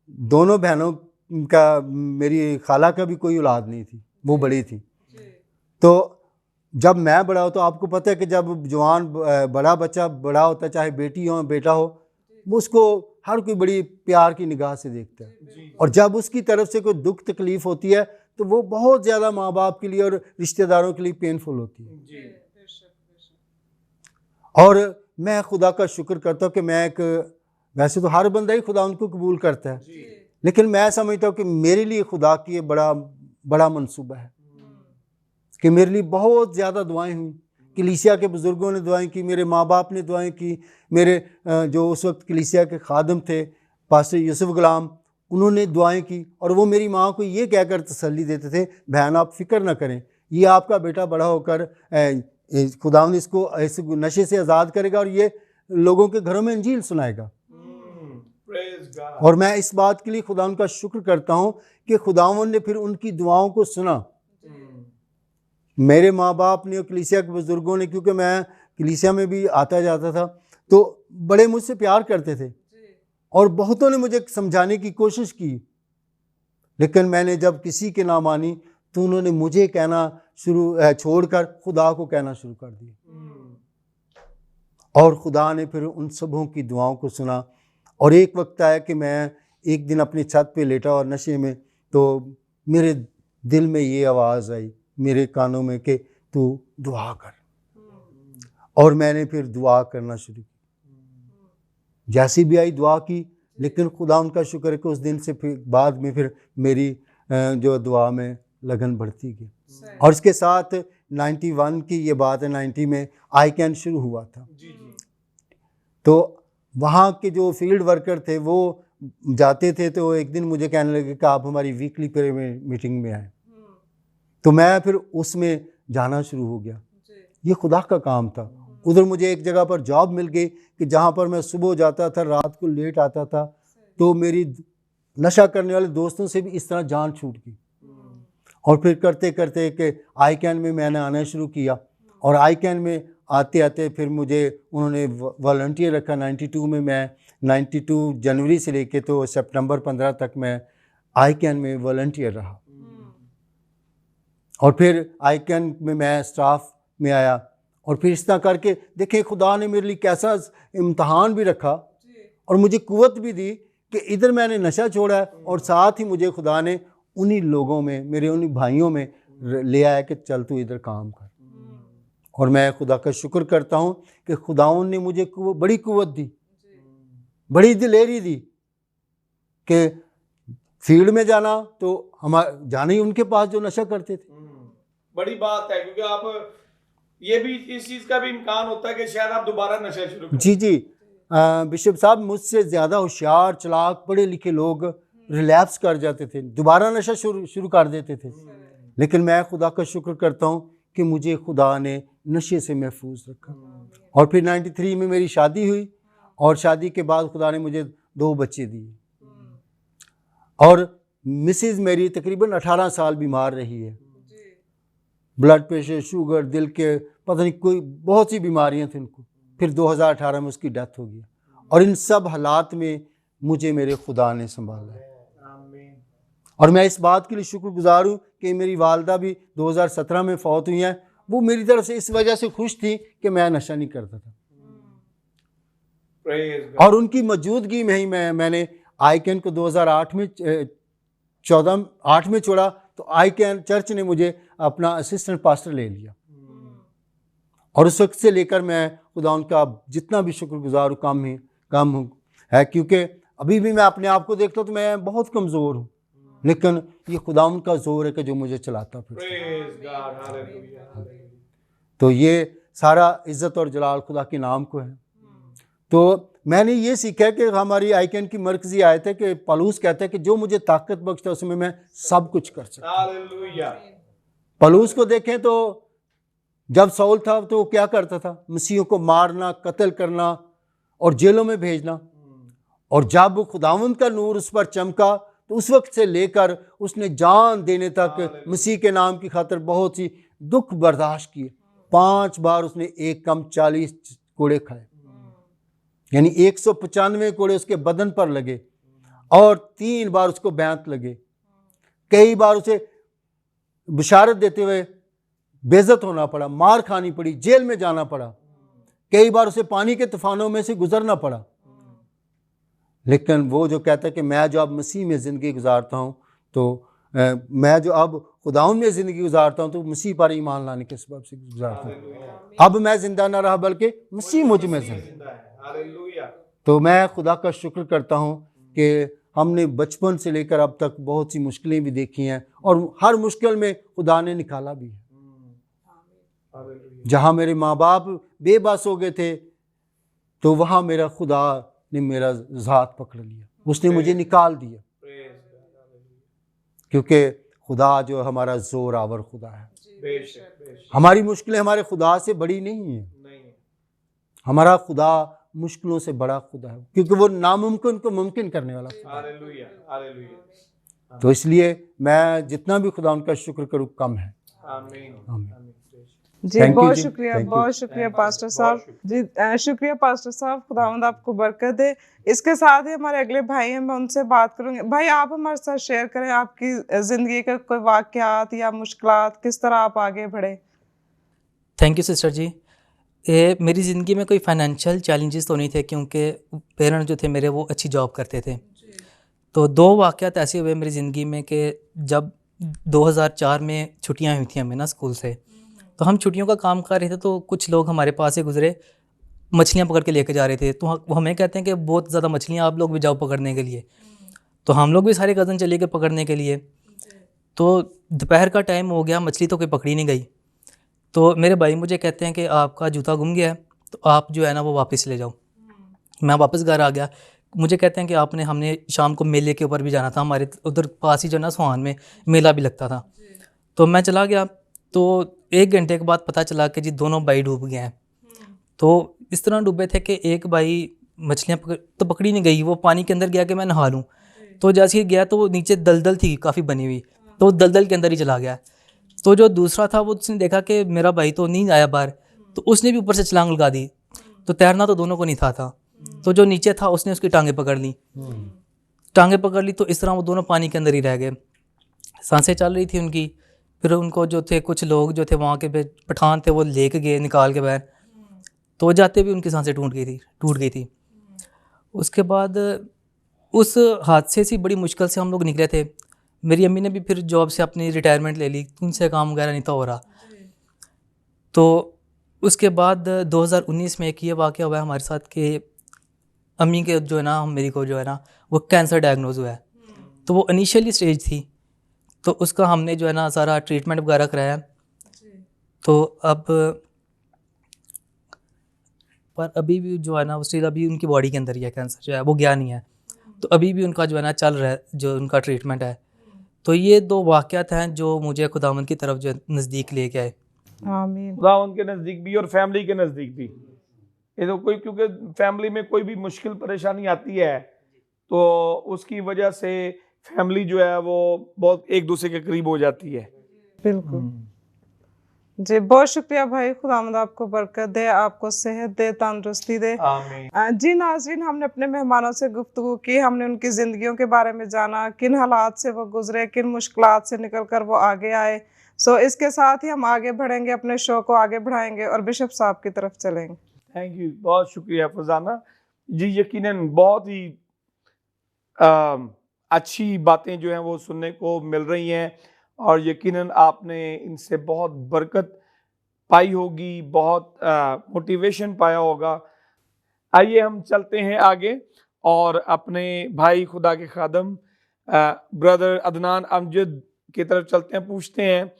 दोनों बहनों का, मेरी खाला का भी कोई औलाद नहीं थी, वो बड़ी थी। तो जब मैं बड़ा हो, तो आपको पता है कि जब जवान बड़ा बच्चा बड़ा होता है, चाहे बेटी हो बेटा हो, वो उसको हर कोई बड़ी प्यार की निगाह से देखता है और जब उसकी तरफ से कोई दुख तकलीफ़ होती है तो वो बहुत ज़्यादा माँ बाप के लिए और रिश्तेदारों के लिए पेनफुल होती है। और मैं खुदा का शुक्र करता हूँ कि मैं एक, वैसे तो हर बंदा ही खुदा उनको कबूल करता है, लेकिन मैं समझता हूँ कि मेरे लिए खुदा की ये बड़ा बड़ा मंसूबा है कि मेरे लिए बहुत ज़्यादा दुआएं हुई। कलीसिया के बुज़ुर्गों ने दुआएं की, मेरे माँ बाप ने दुआएं की, मेरे जो उस वक्त कलीसिया के खादम थे पास्टर यूसुफ गुलाम, उन्होंने दुआएं की। और वो मेरी माँ को ये कहकर तसल्ली देते थे, बहन आप फिक्र ना करें, ये आपका बेटा बड़ा होकर खुदावंद इसको इस नशे से आज़ाद करेगा और ये लोगों के घरों में इंजील सुनाएगा। और मैं इस बात के लिए खुदावंद का शुक्र करता हूँ कि खुदावंद ने फिर उनकी दुआओं को सुना। मेरे माँ बाप ने और कलीसिया के बुज़ुर्गों ने, क्योंकि मैं कलीसिया में भी आता जाता था, तो बड़े मुझसे प्यार करते थे और बहुतों ने मुझे समझाने की कोशिश की, लेकिन मैंने जब किसी की ना मानी तो उन्होंने मुझे कहना छोड़कर खुदा को कहना शुरू कर दिया। और खुदा ने फिर उन सबों की दुआओं को सुना। और एक वक्त आया कि मैं एक दिन अपनी छत पे लेटा और नशे में, तो मेरे दिल में ये आवाज़ आई मेरे कानों में कि तू दुआ कर। और मैंने फिर दुआ करना शुरू की। जैसी भी आई दुआ की, लेकिन खुदा उनका शुक्र है कि उस दिन से फिर बाद में फिर मेरी जो दुआ में लगन बढ़ती गई। और इसके साथ 91 की ये बात है, 90 में आई कैन शुरू हुआ था। तो वहाँ के जो फील्ड वर्कर थे वो जाते थे, तो एक दिन मुझे कहने लगे कि आप हमारी वीकली प्रेयर मीटिंग में आए। तो मैं फिर उसमें जाना शुरू हो गया। ये खुदा का काम था। उधर मुझे एक जगह पर जॉब मिल गई कि जहाँ पर मैं सुबह जाता था, रात को लेट आता था, तो मेरी नशा करने वाले दोस्तों से भी इस तरह जान छूट गई। और फिर करते करते कि आई कैन में मैंने आना शुरू किया। और आई कैन में आते आते फिर मुझे उन्होंने वॉलंटियर रखा। 92 में मैं 92 जनवरी से लेके तो सितंबर 15 तक मैं आई कैन में वॉलंटियर रहा। और फिर आई कैन में मैं स्टाफ में आया। और फिर इस तरह करके देखें खुदा ने मेरे लिए कैसा इम्तहान भी रखा और मुझे कुव्वत भी दी कि इधर मैंने नशा छोड़ा और साथ ही मुझे खुदा ने उन्हीं लोगों में, मेरे उन्हीं भाइयों में ले आया कि चल तू इधर काम कर। और मैं खुदा का शुक्र करता हूँ कि खुदाउन ने मुझे बड़ी कुव्वत दी, बड़ी दिलेरी दी कि फील्ड में जाना, तो हम जाने ही उनके पास जो नशा करते थे। बड़ी बात है, क्योंकि आप ये भी इस चीज का भी इम्कान होता है कि शायद आप दोबारा नशा शुरू करें। जी बिशप साहब, मुझसे ज़्यादा होशियार चालाक पढ़े लिखे लोग रिलैप्स कर जाते थे, दोबारा नशा शुरू कर देते थे। लेकिन मैं खुदा का शुक्र करता हूँ कि मुझे खुदा ने नशे से महफूज रखा। और फिर 93 में मेरी शादी हुई और शादी के बाद खुदा ने मुझे 2 बच्चे दिए। और मिसेज मेरी तकरीबन 18 साल बीमार रही है, ब्लड प्रेशर, शुगर, दिल के पता नहीं कोई बहुत सी बीमारियां थी उनको। फिर 2018 में उसकी डेथ हो गई। और इन सब हालात में मुझे मेरे खुदा ने संभाला है। और मैं इस बात के लिए शुक्रगुजार हूँ कि मेरी वालदा भी 2017 में फौत हुई हैं। वो मेरी तरफ से इस वजह से खुश थी कि मैं नशा नहीं करता था। और उनकी मौजूदगी में ही मैंने आई कैन को 2008 में 8 में छोड़ा, तो आई कैन चर्च ने मुझे अपना असिस्टेंट पास्टर ले लिया। और उस वक्त से लेकर मैं खुदा उनका जितना भी शुक्रगुजार हूँ कम है, क्योंकि अभी भी मैं अपने आप को देखता हूँ तो मैं बहुत कमज़ोर हूँ, लेकिन ये खुदा उनका जोर है कि जो मुझे चलाता फिर। तो ये सारा इज़्ज़त और जलाल खुदा के नाम को है। तो मैंने ये सीखा कि हमारी आई कैन की मरकजी आयत है कि पौलुस कहता है कि जो मुझे ताकत बख्शता है उसमें मैं सब कुछ कर सकता हूँ। पौलुस को देखें तो जब सौल था तो वो क्या करता था? मसीहों को मारना, कत्ल करना और जेलों में भेजना। और जब खुदावंद का नूर उस पर चमका तो उस वक्त से लेकर उसने जान देने तक मसीह के नाम की खातिर बहुत सी दुख बर्दाश्त किए। 5 बार उसने एक कम 40 कोड़े खाए, यानी 195 कोड़े उसके बदन पर लगे और 3 बार उसको बैंत लगे। कई बार उसे बिशारत देते हुए बेइज्जत होना पड़ा, मार खानी पड़ी, जेल में जाना पड़ा। कई बार उसे पानी के तूफानों में से गुजरना पड़ा। लेकिन वो जो कहता है कि मैं जो अब मसीह में ज़िंदगी गुजारता हूँ, तो मैं जो अब खुदाउन में ज़िंदगी गुजारता हूँ तो मसीह पर ईमान लाने के सबब से गुजारता हूँ। अब मैं ज़िंदा ना रहा बल्कि मसीह मुझ में जिंदा है। तो मैं खुदा का शुक्र करता हूँ कि हमने बचपन से लेकर अब तक बहुत सी मुश्किलें भी देखी हैं और हर मुश्किल में खुदा ने निकाला भी है। जहाँ मेरे माँ बाप बेबस हो गए थे तो वहाँ मेरा खुदा ने मेरा ज़ात पकड़ लिया, उसने मुझे निकाल दिया, क्योंकि खुदा जो हमारा जोर आवर खुदा है। हमारी मुश्किलें हमारे खुदा से बड़ी नहीं है, हमारा खुदा मुश्किलों से बड़ा खुदा है, क्योंकि वो नामुमकिन को मुमकिन करने वाला खुदा है। तो इसलिए मैं जितना भी खुदा उनका शुक्र करूँ कम है। आमीन। जी Thank you बहुत जी, शुक्रिया, thank you। बहुत शुक्रिया पास्टर साहब जी। शुक्रिया पास्टर साहब, खुदावंद आपको बरकत दे। इसके साथ ही हमारे अगले भाई हैं, मैं उनसे बात करूंगी। भाई आप हमारे साथ शेयर करें आपकी ज़िंदगी का कोई वाक़यात या मुश्किलात, किस तरह आप आगे बढ़े। थैंक यू सिस्टर जी। मेरी ज़िंदगी में कोई फाइनेंशियल चैलेंजेस तो नहीं थे, क्योंकि पेरेंट्स जो थे मेरे वो अच्छी जॉब करते थे। तो दो वाक़यात ऐसे हुए मेरी ज़िंदगी में कि जब 2004 में छुट्टियां हुई थी हमें ना स्कूल से, तो हम छुट्टियों का काम कर रहे थे, तो कुछ लोग हमारे पास से गुजरे, मछलियां पकड़ के लेके जा रहे थे। तो वो हमें कहते हैं कि बहुत ज़्यादा मछलियां, आप लोग भी जाओ पकड़ने के लिए। तो हम लोग भी सारे कज़न चले गए पकड़ने के लिए। तो दोपहर का टाइम हो गया, मछली तो कोई पकड़ी नहीं गई। तो मेरे भाई मुझे कहते हैं कि आपका जूता गुम गया है, तो आप जो है ना वो वापस ले जाओ। मैं वापस घर आ गया। मुझे कहते हैं कि हमने शाम को मेले के ऊपर भी जाना था, हमारे उधर पास ही जो ना सुहान में मेला भी लगता था। तो मैं चला गया, तो 1 घंटे के बाद पता चला कि जी दोनों भाई डूब गए हैं। तो इस तरह डूबे थे कि एक भाई मछलियाँ तो पकड़ी नहीं गई, वो पानी के अंदर गया कि मैं नहा लूँ। तो जैसे ही गया तो वो नीचे दलदल थी काफ़ी बनी हुई, तो वो दलदल के अंदर ही चला गया। तो जो दूसरा था वो उसने देखा कि मेरा भाई तो नहीं आया बाहर, तो उसने भी ऊपर से छलांग लगा दी। तो तैरना तो दोनों को नहीं था। तो जो नीचे था उसने उसकी टांगें पकड़ ली, तो इस तरह वो दोनों पानी के अंदर ही रह गए। सांसें चल रही थी उनकी। फिर उनको जो थे कुछ लोग जो थे वहाँ के पठान थे, वो लेके गए निकाल के बाहर। तो जाते भी उनकी सांसें टूट गई थी। उसके बाद उस हादसे से बड़ी मुश्किल से हम लोग निकले थे। मेरी अम्मी ने भी फिर जॉब से अपनी रिटायरमेंट ले ली, उनसे काम वगैरह नहीं था हो रहा। तो उसके बाद 2019 में एक ये वाक़या हुआ है हमारे साथ कि अम्मी के जो है ना, मेरी को जो है ना वो कैंसर डायग्नोज हुआ है। तो वो इनिशियली स्टेज थी, तो उसका हमने जो है ना सारा ट्रीटमेंट वगैरह कराया। तो अब पर अभी भी जो है ना वो स्टिल अभी उनकी बॉडी के अंदर ही है, कैंसर जो है वो गया नहीं है। तो अभी भी उनका जो है ना चल रहा है, जो उनका ट्रीटमेंट है। तो ये 2 वाक़यात हैं जो मुझे खुदावंद की तरफ जो नज़दीक ले के आए। आमीन। खुदावंद के नज़दीक भी और फैमिली के नज़दीक भी। ये तो कोई, क्योंकि फैमिली में कोई भी मुश्किल परेशानी आती है तो उसकी वजह से फैमिली जो है वो बहुत एक दूसरे के करीब हो जाती है। बिल्कुल जी, बहुत शुक्रिया भाई। खुदावंद आपको बरकत दे, आपको सेहत दे, तंदुरुस्ती दे। आमीन। जी नाज़रीन, हमने अपने मेहमानों से गुफ्तगू की, हमने उनकी ज़िंदगियों के बारे में जाना, किन हालात से वो गुजरे, किन मुश्किलात से निकल कर वो आगे आए। सो इसके साथ ही हम आगे बढ़ेंगे, अपने शो को आगे बढ़ाएंगे और बिशप साहब की तरफ चलेंगे। थैंक यू, बहुत शुक्रिया फजाना जी। यकीनन बहुत ही अच्छी बातें जो हैं वो सुनने को मिल रही हैं और यकीनन आपने इनसे बहुत बरकत पाई होगी, बहुत मोटिवेशन पाया होगा। आइए हम चलते हैं आगे और अपने भाई खुदा के खादम ब्रदर अदनान अमजद की तरफ चलते हैं। पूछते हैं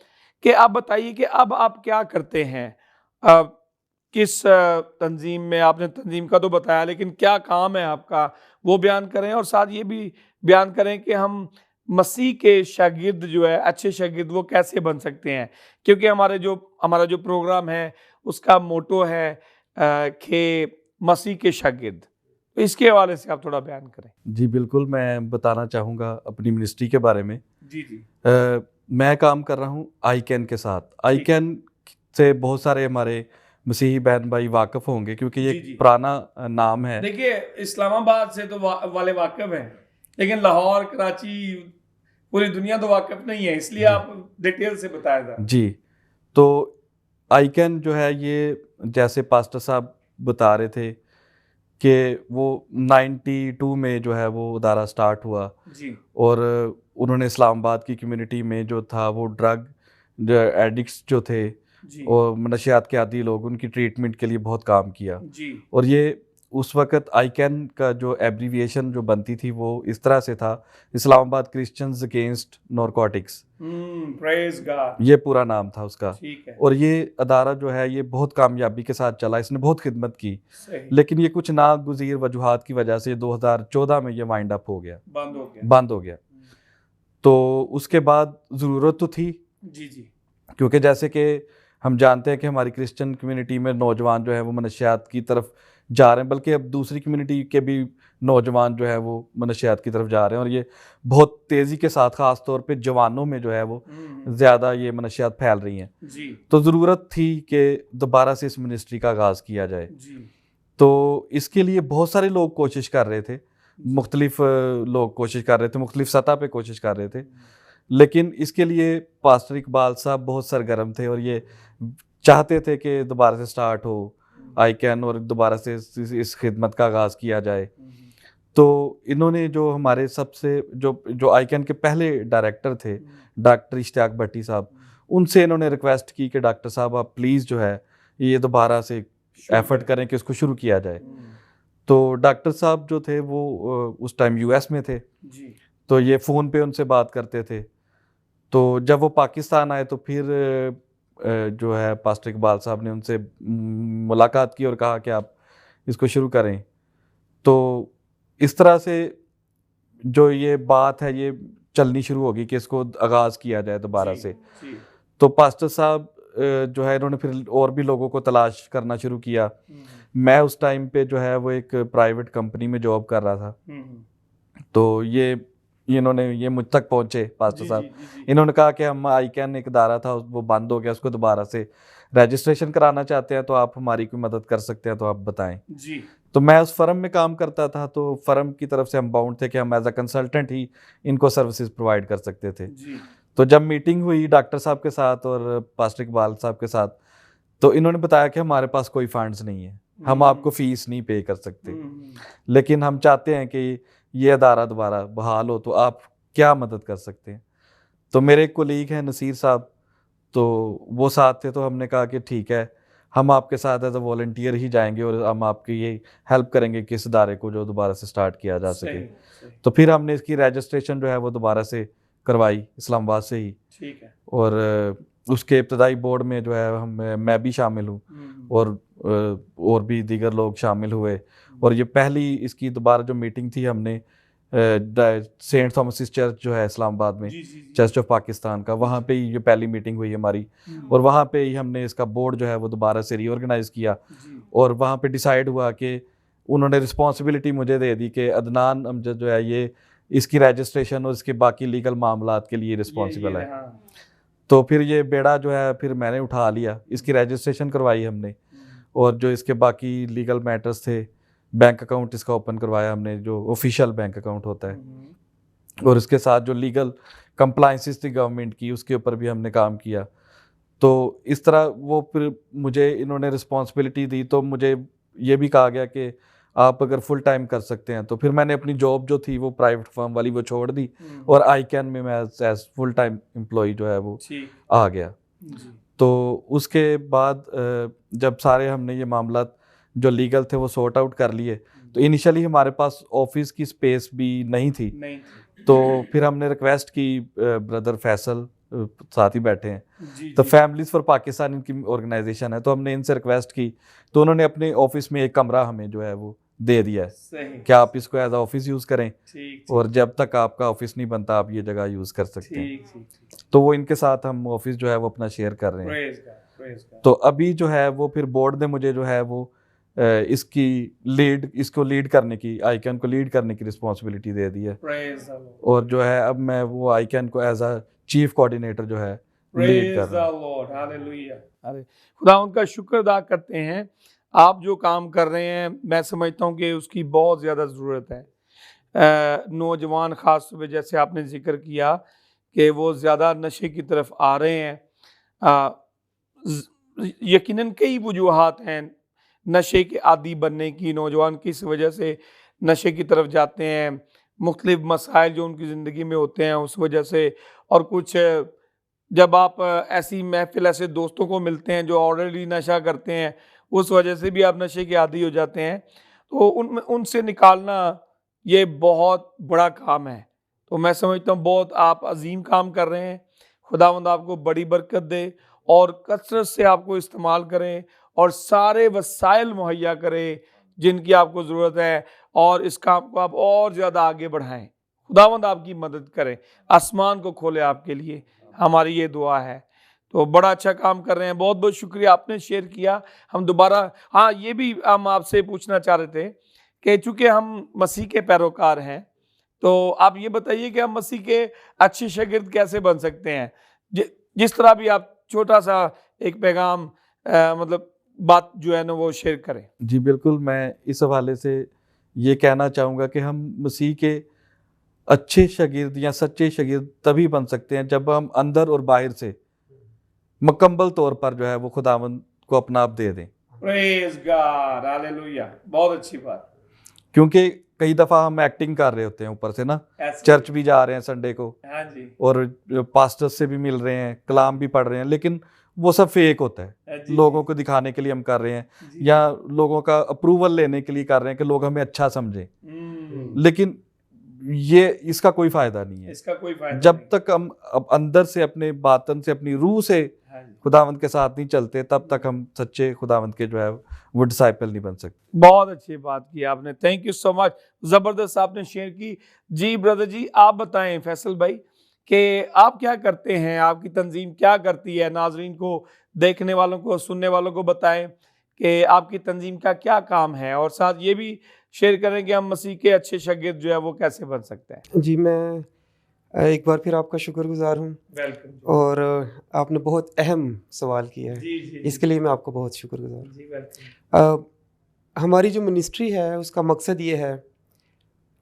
कि आप बताइए कि अब आप क्या करते हैं, किस तंजीम में, आपने तंजीम का तो बताया, लेकिन क्या काम है आपका वो बयान करें और साथ ये भी बयान करें कि हम मसीह के शागिर्द जो है, अच्छे शागिर्द वो कैसे बन सकते हैं, क्योंकि हमारा जो प्रोग्राम है उसका मोटो है कि मसीह के शागिर्द। तो इसके हवाले से आप थोड़ा बयान करें। जी बिल्कुल, मैं बताना चाहूँगा अपनी मिनिस्ट्री के बारे में। जी जी। मैं काम कर रहा हूँ आईकैन के साथ। आईकैन से बहुत सारे हमारे मसीही बहन भाई वाकिफ होंगे, क्योंकि ये जी, जी। पुराना नाम है। देखिए, इस्लामाबाद से तो वाले वाकिफ हैं, लेकिन लाहौर, कराची, पूरी दुनिया तो वाकिफ नहीं है, इसलिए आप डिटेल से बताया था। जी, तो आईकैन जो है ये, जैसे पास्टर साहब बता रहे थे कि वो 92 में जो है वो अदारा स्टार्ट हुआ जी और उन्होंने इस्लामाबाद की कम्युनिटी में जो था वो ड्रग एडिक्ट्स जो थे जी और नशियात के आदी लोग उनकी ट्रीटमेंट के लिए बहुत काम किया। जी और ये उस वक़्त आईकैन का जो एब्रीविएशन जो बनती थी वो इस तरह से था, Islamabad Christians against narcotics, praise God, ये पूरा नाम था उसका। ठीक है, और ये अदारा जो है ये बहुत कामयाबी के साथ चला, इसने बहुत खिदमत की, सही, लेकिन ये कुछ नागुज़ीर वजूहात की वजह से 2014 में ये वाइंड अप हो गया, बंद हो गया। तो उसके बाद ज़रूरत तो थी, जी जी क्योंकि जैसे कि हम जानते हैं कि हमारी क्रिश्चियन कम्युनिटी में नौजवान जो है वो मनशियात की तरफ जा रहे हैं, बल्कि अब दूसरी कम्युनिटी के भी नौजवान जो है वो मनशियात की तरफ जा रहे हैं, और ये बहुत तेज़ी के साथ ख़ास तौर पे जवानों में जो है वो ज़्यादा ये मनशियात फैल रही हैं। जी तो ज़रूरत थी कि दोबारा से इस मिनिस्ट्री का आगाज़ किया जाए। जी तो इसके लिए बहुत सारे लोग कोशिश कर रहे थे, मुख्तलिफ लोग कोशिश कर रहे थे, मुख्तलिफ सतह पे कोशिश कर रहे थे, लेकिन इसके लिए पास्टर इकबाल साहब बहुत सरगर्म थे और ये चाहते थे कि दोबारा से स्टार्ट हो आईकैन और दोबारा से इस खिदमत का आगाज़ किया जाए। तो इन्होंने जो हमारे सबसे जो आईकैन के पहले डायरेक्टर थे डॉक्टर इश्तियाक भट्टी साहब, उनसे इन्होंने रिक्वेस्ट की कि डॉक्टर साहब आप प्लीज़ जो है ये दोबारा से एफर्ट करें कि इसको शुरू किया जाए। तो डॉक्टर साहब जो थे वो उस टाइम यूएस में थे, जी तो ये फ़ोन पे उनसे बात करते थे। तो जब वो पाकिस्तान आए तो फिर जो है पास्टर इकबाल साहब ने उनसे मुलाकात की और कहा कि आप इसको शुरू करें। तो इस तरह से जो ये बात है ये चलनी शुरू होगी कि इसको आगाज़ किया जाए दोबारा से। जी तो पास्टर साहब जो है इन्होंने फिर और भी लोगों को तलाश करना शुरू किया। मैं उस टाइम पे जो है वो एक प्राइवेट कंपनी में जॉब कर रहा था। तो ये इन्होंने ये मुझ तक पहुंचे पास्टर साहब, इन्होंने कहा कि हम आईकैन एक अदारा था वो बंद हो गया, उसको दोबारा से रजिस्ट्रेशन कराना चाहते हैं, तो आप हमारी कोई मदद कर सकते हैं तो आप बताएं। जी तो मैं उस फर्म में काम करता था, तो फर्म की तरफ से हम बाउंड थे कि हम एज अ कंसल्टेंट ही इनको सर्विसेज प्रोवाइड कर सकते थे। जी तो जब मीटिंग हुई डॉक्टर साहब के साथ और पास्टर इकबाल साहब के साथ, तो इन्होंने बताया कि हमारे पास कोई फंड्स नहीं है, हम आपको फीस नहीं पे कर सकते, लेकिन हम चाहते हैं कि ये अदारा दोबारा बहाल हो, तो आप क्या मदद कर सकते हैं। तो मेरे एक कोलीग हैं नसीर साहब, तो वो साथ थे, तो हमने कहा कि ठीक है हम आपके साथ एज अ वॉलंटियर ही जाएंगे और हम आपकी ये हेल्प करेंगे कि इस अदारे को जो दोबारा से स्टार्ट किया जा सके। तो फिर हमने इसकी रजिस्ट्रेशन जो है वो दोबारा से करवाई इस्लामाबाद से ही, ठीक है, और उसके इब्तदाई बोर्ड में जो है मैं भी शामिल हूँ और भी दीगर लोग शामिल हुए। और ये पहली इसकी दोबारा जो मीटिंग थी हमने सेंट थॉमस चर्च जो है इस्लामाबाद में, चर्च ऑफ पाकिस्तान का, वहाँ पे ही ये पहली मीटिंग हुई हमारी, और वहाँ पे ही हमने इसका बोर्ड जो है वो दोबारा से रीऑर्गेनाइज़ किया। और वहाँ पे डिसाइड हुआ कि उन्होंने रिस्पॉन्सिबिलिटी मुझे दे दी कि अदनान अमजद जो है ये इसकी रजिस्ट्रेशन और इसके बाकी लीगल मामलात के लिए रिस्पॉन्सिबल है। तो फिर ये बेड़ा जो है फिर मैंने उठा लिया, इसकी रजिस्ट्रेशन करवाई हमने, और जो इसके बाकी लीगल मैटर्स थे, बैंक अकाउंट इसका ओपन करवाया हमने, जो ऑफिशियल बैंक अकाउंट होता है, और इसके साथ जो लीगल कंप्लाइंसेस थी गवर्नमेंट की उसके ऊपर भी हमने काम किया। तो इस तरह वो फिर मुझे इन्होंने रिस्पॉन्सिबिलिटी दी, तो मुझे ये भी कहा गया कि आप अगर फुल टाइम कर सकते हैं, तो फिर मैंने अपनी जॉब जो थी वो प्राइवेट फर्म वाली वो छोड़ दी, और आईकैन में मैं एज फुल टाइम एम्प्लॉय जो है वो आ गया। तो उसके बाद जब सारे हमने ये मामला जो लीगल थे वो सॉर्ट आउट कर लिए, तो इनिशियली हमारे पास ऑफिस की स्पेस भी नहीं थी, तो फिर हमने रिक्वेस्ट की, ब्रदर फैसल साथ ही बैठे हैं, तो फैमिलीज फॉर पाकिस्तान इनकी ऑर्गेनाइजेशन है, तो हमने इनसे रिक्वेस्ट की, तो उन्होंने अपने ऑफिस में एक कमरा हमें जो है वो दे दिया है कि आप इसको एज ऑफिस यूज़ करें, और जब तक आपका ऑफिस नहीं बनता आप ये जगह यूज़ कर सकते हैं। तो वो इनके साथ हम ऑफिस जो है वो अपना शेयर कर रहे हैं। तो अभी जो है वो फिर बोर्ड ने मुझे जो है वो इसको लीड करने की, आईकैन को लीड करने की रिस्पॉन्सिबिलिटी दे दी है, और जो है अब मैं वो आईकैन को एज अ चीफ कोऑर्डिनेटर जो है लीड कर रहा हूं। खुदा उनका शुक्र अदा करते हैं। आप जो काम कर रहे हैं मैं समझता हूँ कि उसकी बहुत ज़्यादा ज़रूरत है। नौजवान ख़ास तौर पे जैसे आपने जिक्र किया कि वो ज़्यादा नशे की तरफ आ रहे हैं, यकीनन कई वजूहात हैं, नशे के आदी बनने की, नौजवान किस वजह से नशे की तरफ जाते हैं, मुख्तलिफ मसाइल जो उनकी ज़िंदगी में होते हैं उस वजह से, और कुछ जब आप ऐसी महफिल, ऐसे दोस्तों को मिलते हैं जो ऑलरेडी नशा करते हैं, उस वजह से भी आप नशे के आदी हो जाते हैं, तो उनसे निकालना ये बहुत बड़ा काम है। तो मैं समझता हूँ बहुत आप अजीम काम कर रहे हैं। खुदावंद आपको बड़ी बरकत दे और कसरत से आपको इस्तेमाल करें और सारे वसाइल मुहैया करें जिनकी आपको ज़रूरत है, और इस काम को आप और ज़्यादा आगे बढ़ाएं। खुदावंद आपकी मदद करे, आसमान को खोले आपके लिए, हमारी ये दुआ है। तो बड़ा अच्छा काम कर रहे हैं, बहुत बहुत शुक्रिया आपने शेयर किया। हम दोबारा, हाँ ये भी हम आपसे पूछना चाह रहे थे कि चूँकि हम मसीह के पैरोकार हैं, तो आप ये बताइए कि हम मसीह के अच्छे शागिर्द कैसे बन सकते हैं? जिस तरह भी आप छोटा सा एक पैगाम मतलब बात जो है ना वो शेयर करें। जी बिल्कुल, मैं इस हवाले से ये कहना चाहूँगा कि हम मसीह के अच्छे शागिर्द या सच्चे शागिर्द तभी बन सकते हैं जब हम अंदर और बाहर से मुकम्मल तौर पर जो है वो खुदावंद को अपना आप दे दें। प्रेज गॉड, हालेलुया, बहुत अच्छी बात। क्योंकि कई दफ़ा हम एक्टिंग कर रहे होते हैं ऊपर से ना, चर्च भी जा रहे हैं संडे को, हाँ जी, और पास्टर से भी मिल रहे हैं, कलाम भी पढ़ रहे हैं, लेकिन वो सब फेक होता है। जी, लोगों को दिखाने के लिए हम कर रहे हैं, जी। या लोगों का अप्रूवल लेने के लिए कर रहे हैं कि लोग हमें अच्छा समझें, लेकिन ये इसका कोई फायदा नहीं है। इसका कोई फायदा जब नहीं। तक हम अब अंदर से, अपने बातन से, अपनी रूह से हाँ जी। खुदावंद के साथ नहीं चलते, तब तक हम सच्चे खुदावंद के जो है वो डिसाइपल नहीं बन सकते। बहुत अच्छी बात की आपने, थैंक यू सो मच, जबरदस्त आपने शेयर की। जी ब्रदर जी, आप बताएं फैसल भाई कि आप क्या करते हैं, आपकी तंजीम क्या करती है? नाजरीन को, देखने वालों को, सुनने वालों को बताएं कि आपकी तंजीम का क्या काम है, और साथ ये भी शेयर करें कि हम मसीह के अच्छे शागिर्द जो है वो कैसे बन सकते हैं। जी, मैं एक बार फिर आपका शुक्रगुजार हूँ, वेलकम। और आपने बहुत अहम सवाल किया है, जी जी इसके लिए मैं आपको बहुत शुक्रगुजार हूँ। जी, वेलकम। हमारी जो मिनिस्ट्री है उसका मकसद ये है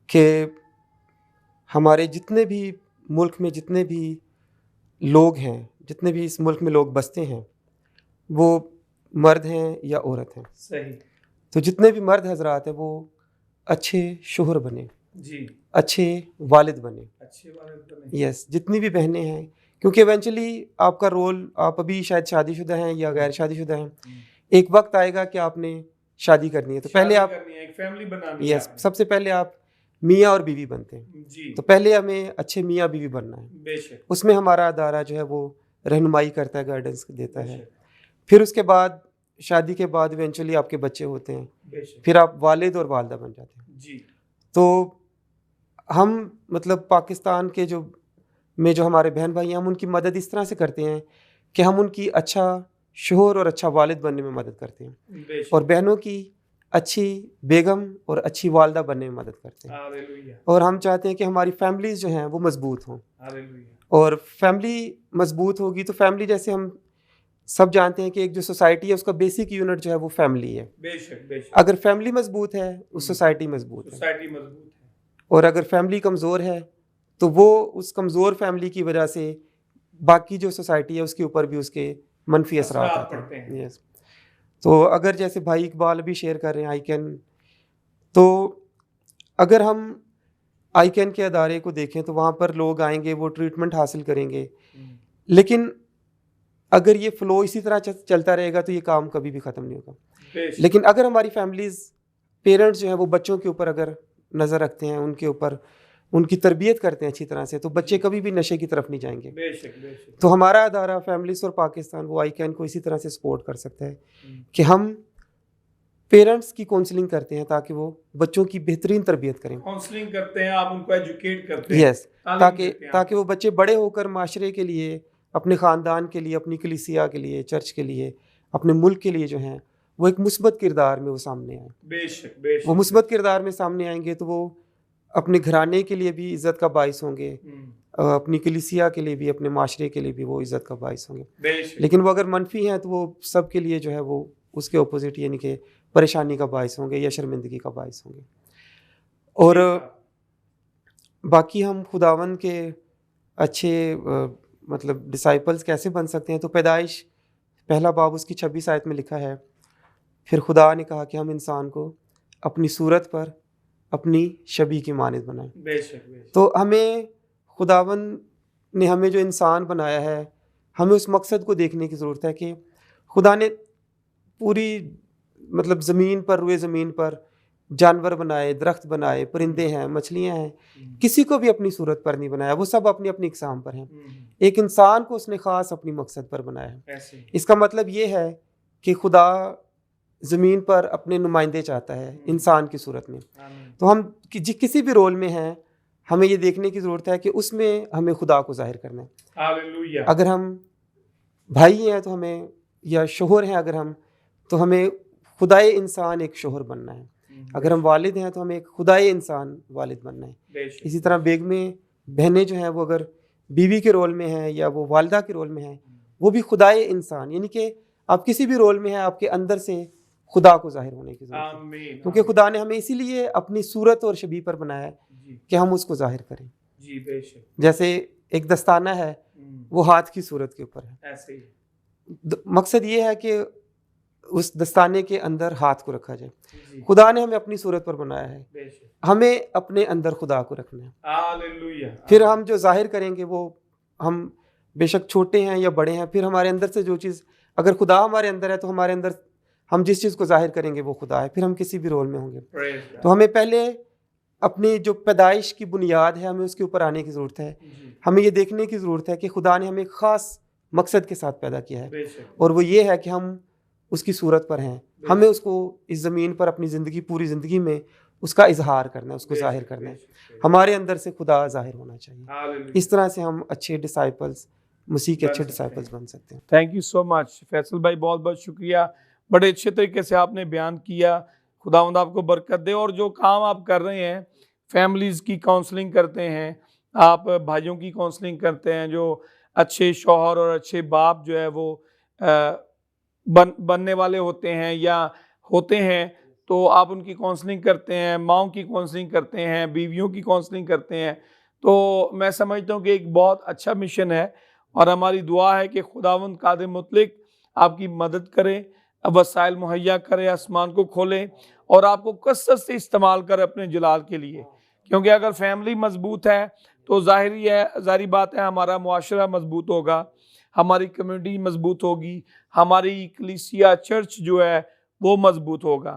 कि हमारे जितने भी मुल्क में जितने भी लोग हैं, जितने भी इस मुल्क में लोग बसते हैं, वो मर्द हैं या औरत हैं, सही। तो जितने भी मर्द हजरात हैं वो अच्छे शोहर बने, जी, अच्छे वालिद बने। अच्छे वाले तो नहीं। यस, जितनी भी बहनें हैं, क्योंकि इवेंचुअली आपका रोल, आप अभी शायद शादीशुदा हैं या गैर शादीशुदा हैं, एक वक्त आएगा कि आपने शादी करनी है, तो पहले आप, करनी है, एक फैमिली बनानी है यस, आपने। सबसे पहले आप मियाँ और बीवी बनते हैं। जी, तो पहले हमें अच्छे मियाँ बीवी बनना है, बेशक उसमें हमारा अदारा जो है वो रहनुमाई करता है, गाइडेंस देता है। बेशक फिर उसके बाद, शादी के बाद इवेंचुअली आपके बच्चे होते हैं, बेशक। फिर आप वालिद और वालदा बन जाते हैं। जी, तो हम मतलब पाकिस्तान के जो हमारे बहन भाई हैं, हम उनकी मदद इस तरह से करते हैं कि हम उनकी अच्छा शोहर और अच्छा वालिद बनने में मदद करते हैं, बेशक। और बहनों की अच्छी बेगम और अच्छी वालदा बनने में मदद करते हैं। हालेलुया, और हम चाहते हैं कि हमारी फैमिलीज़ जो हैं वो मजबूत हों, हालेलुया। और फैमिली मजबूत होगी तो फैमिली, जैसे हम सब जानते हैं कि एक जो सोसाइटी है उसका बेसिक यूनिट जो है वो फैमिली है। बेशक बेशक। अगर फैमिली मजबूत है उस सोसाइटी मजबूत है, सोसाइटी मजबूत है। और अगर फैमिली कमज़ोर है तो वो उस कमज़ोर फैमिली की वजह से बाकी जो सोसाइटी है उसके ऊपर भी उसके मनफी असरात असरात आते पड़ते हैं। हैं। यस, तो अगर जैसे भाई इकबाल भी शेयर कर रहे हैं आईकैन, तो अगर हम आईकैन के अदारे को देखें तो वहाँ पर लोग आएंगे, वो ट्रीटमेंट हासिल करेंगे, लेकिन अगर ये फ़्लो इसी तरह चलता रहेगा तो ये काम कभी भी ख़त्म नहीं होगा। बेशक। लेकिन अगर हमारी फैमिलीज़, पेरेंट्स जो हैं वो बच्चों के ऊपर अगर नज़र रखते हैं, उनके ऊपर उनकी तरबियत करते हैं अच्छी तरह से, तो बच्चे कभी भी नशे की तरफ नहीं जाएंगे। बेशक बेशक। तो हमारा अदारा फैमिलीज और पाकिस्तान वो आईकैन को इसी तरह से सपोर्ट कर सकता है कि हम पेरेंट्स की काउंसलिंग करते हैं ताकि वो बच्चों की बेहतरीन तरबियत करें। काउंसलिंग करते हैं आप, उनको एजुकेट करते हैं। यस, तालीम ताकि देते हैं आप। ताकि वो बच्चे बड़े होकर माशरे के लिए, अपने ख़ानदान के लिए, अपनी कलीसिया के लिए, चर्च के लिए, अपने मुल्क के लिए जो हैं वो एक मुस्बत किरदार में वो सामने आए। बेशक बेशक। वो मुस्बत किरदार में सामने आएंगे तो वो अपने घराने के लिए भी इज़्ज़त का बाइस होंगे, अपनी कलीसिया के लिए भी, अपने माशरे के लिए भी वो इज़्ज़त का बाइस होंगे। बेशक। लेकिन वो अगर मनफी हैं तो वो सब के लिए जो है वो उसके अपोजिट, यानी कि परेशानी का बाइस होंगे या शर्मिंदगी का बाइस होंगे। और बाकी हम खुदावन के अच्छे मतलब डिसाइपल्स कैसे बन सकते हैं, तो पैदाइश पहला बाब उसकी 26 आयत में लिखा है फिर खुदा ने कहा कि हम इंसान को अपनी सूरत पर अपनी शबीह की मानद बनाएं। बेशक तो हमें खुदावंद ने हमें जो इंसान बनाया है, हमें उस मकसद को देखने की ज़रूरत है कि खुदा ने पूरी मतलब ज़मीन पर, रुए ज़मीन पर जानवर बनाए, दरख्त बनाए, परिंदे हैं, मछलियां हैं, किसी को भी अपनी सूरत पर नहीं बनाया, वो सब अपनी अपनी इकसाम पर हैं। एक इंसान को उसने ख़ास अपनी मकसद पर बनाया है। इसका मतलब ये है कि खुदा ज़मीन पर अपने नुमाइंदे चाहता है इंसान की सूरत में। तो हम किसी भी रोल में हैं, हमें ये देखने की ज़रूरत है कि उसमें हमें खुदा को जाहिर करना है। हालेलुया। अगर हम भाई हैं तो हमें, या शोहर हैं अगर हम, तो हमें खुदाए इंसान एक शोहर बनना है। अगर हम वालिद हैं तो हमें एक खुदाए इंसान वालिद बनना है। बेशक। इसी तरह बेगमें बहनें जो हैं वो अगर बीवी के रोल में हैं या वो वालिदा के रोल में हैं, वो भी खुदाए इंसान, यानी कि आप किसी भी रोल में हैं, आपके अंदर से खुदा को जाहिर होने की ज़रूरत है। आमीन। क्योंकि खुदा ने हमें इसीलिए अपनी सूरत और शबीह पर बनाया है जी कि हम उसको जाहिर करें। जी बेशक। जैसे एक दस्ताना है, वो हाथ की सूरत के ऊपर है। ऐसे ही। मकसद ये है कि उस दस्ताने के अंदर हाथ को रखा जाए। जी खुदा ने हमें अपनी सूरत पर बनाया है, बेशक। हमें अपने अंदर खुदा को रखना है। हालेलुया। फिर हम जो जाहिर करेंगे वो, हम बेशक छोटे हैं या बड़े हैं, फिर हमारे अंदर से जो चीज़, अगर खुदा हमारे अंदर है तो हमारे अंदर हम जिस चीज़ को जाहिर करेंगे वो खुदा है। फिर हम किसी भी रोल में होंगे। Praise God। तो हमें पहले अपनी जो पैदाइश की बुनियाद है, हमें उसके ऊपर आने की ज़रूरत है। जी हमें ये देखने की ज़रूरत है कि खुदा ने हमें एक ख़ास मकसद के साथ पैदा किया है, बेशक। और वो ये है कि हम उसकी सूरत पर हैं। हमें उसको इस ज़मीन पर अपनी ज़िंदगी, पूरी ज़िंदगी में उसका इजहार करना है, उसको जाहिर करना है। हमारे अंदर से खुदा जाहिर होना चाहिए। हालेलुया। इस तरह से हम अच्छे डिसाइपल्स, मसीह के बन अच्छे सकते डिसाइपल्स बन सकते हैं। Thank you so much Faisal भाई, बहुत बहुत शुक्रिया। बड़े अच्छे तरीके से आपने बयान किया। खुदावंद आपको बरकत दे। और जो काम आप कर रहे हैं, फैमिलीज़ की काउंसलिंग करते हैं, आप भाइयों की काउंसलिंग करते हैं, जो अच्छे शौहर और अच्छे बाप जो है वो बनने वाले होते हैं या होते हैं, तो आप उनकी काउंसलिंग करते हैं, माँओं की काउंसलिंग करते हैं, बीवियों की काउंसलिंग करते हैं। तो मैं समझता हूँ कि एक बहुत अच्छा मिशन है, और हमारी दुआ है कि खुदावंद कादिर मुतलिक आपकी मदद करे, वसाइल मुहैया करे, आसमान को खोले और आपको कसरत से इस्तेमाल करे अपने जलाल के लिए। क्योंकि अगर फैमिली मजबूत है तो ज़ाहिरी बात है हमारा मुआशरा मजबूत होगा, हमारी कम्युनिटी मजबूत होगी, हमारी कलीसिया चर्च जो है वो मजबूत होगा।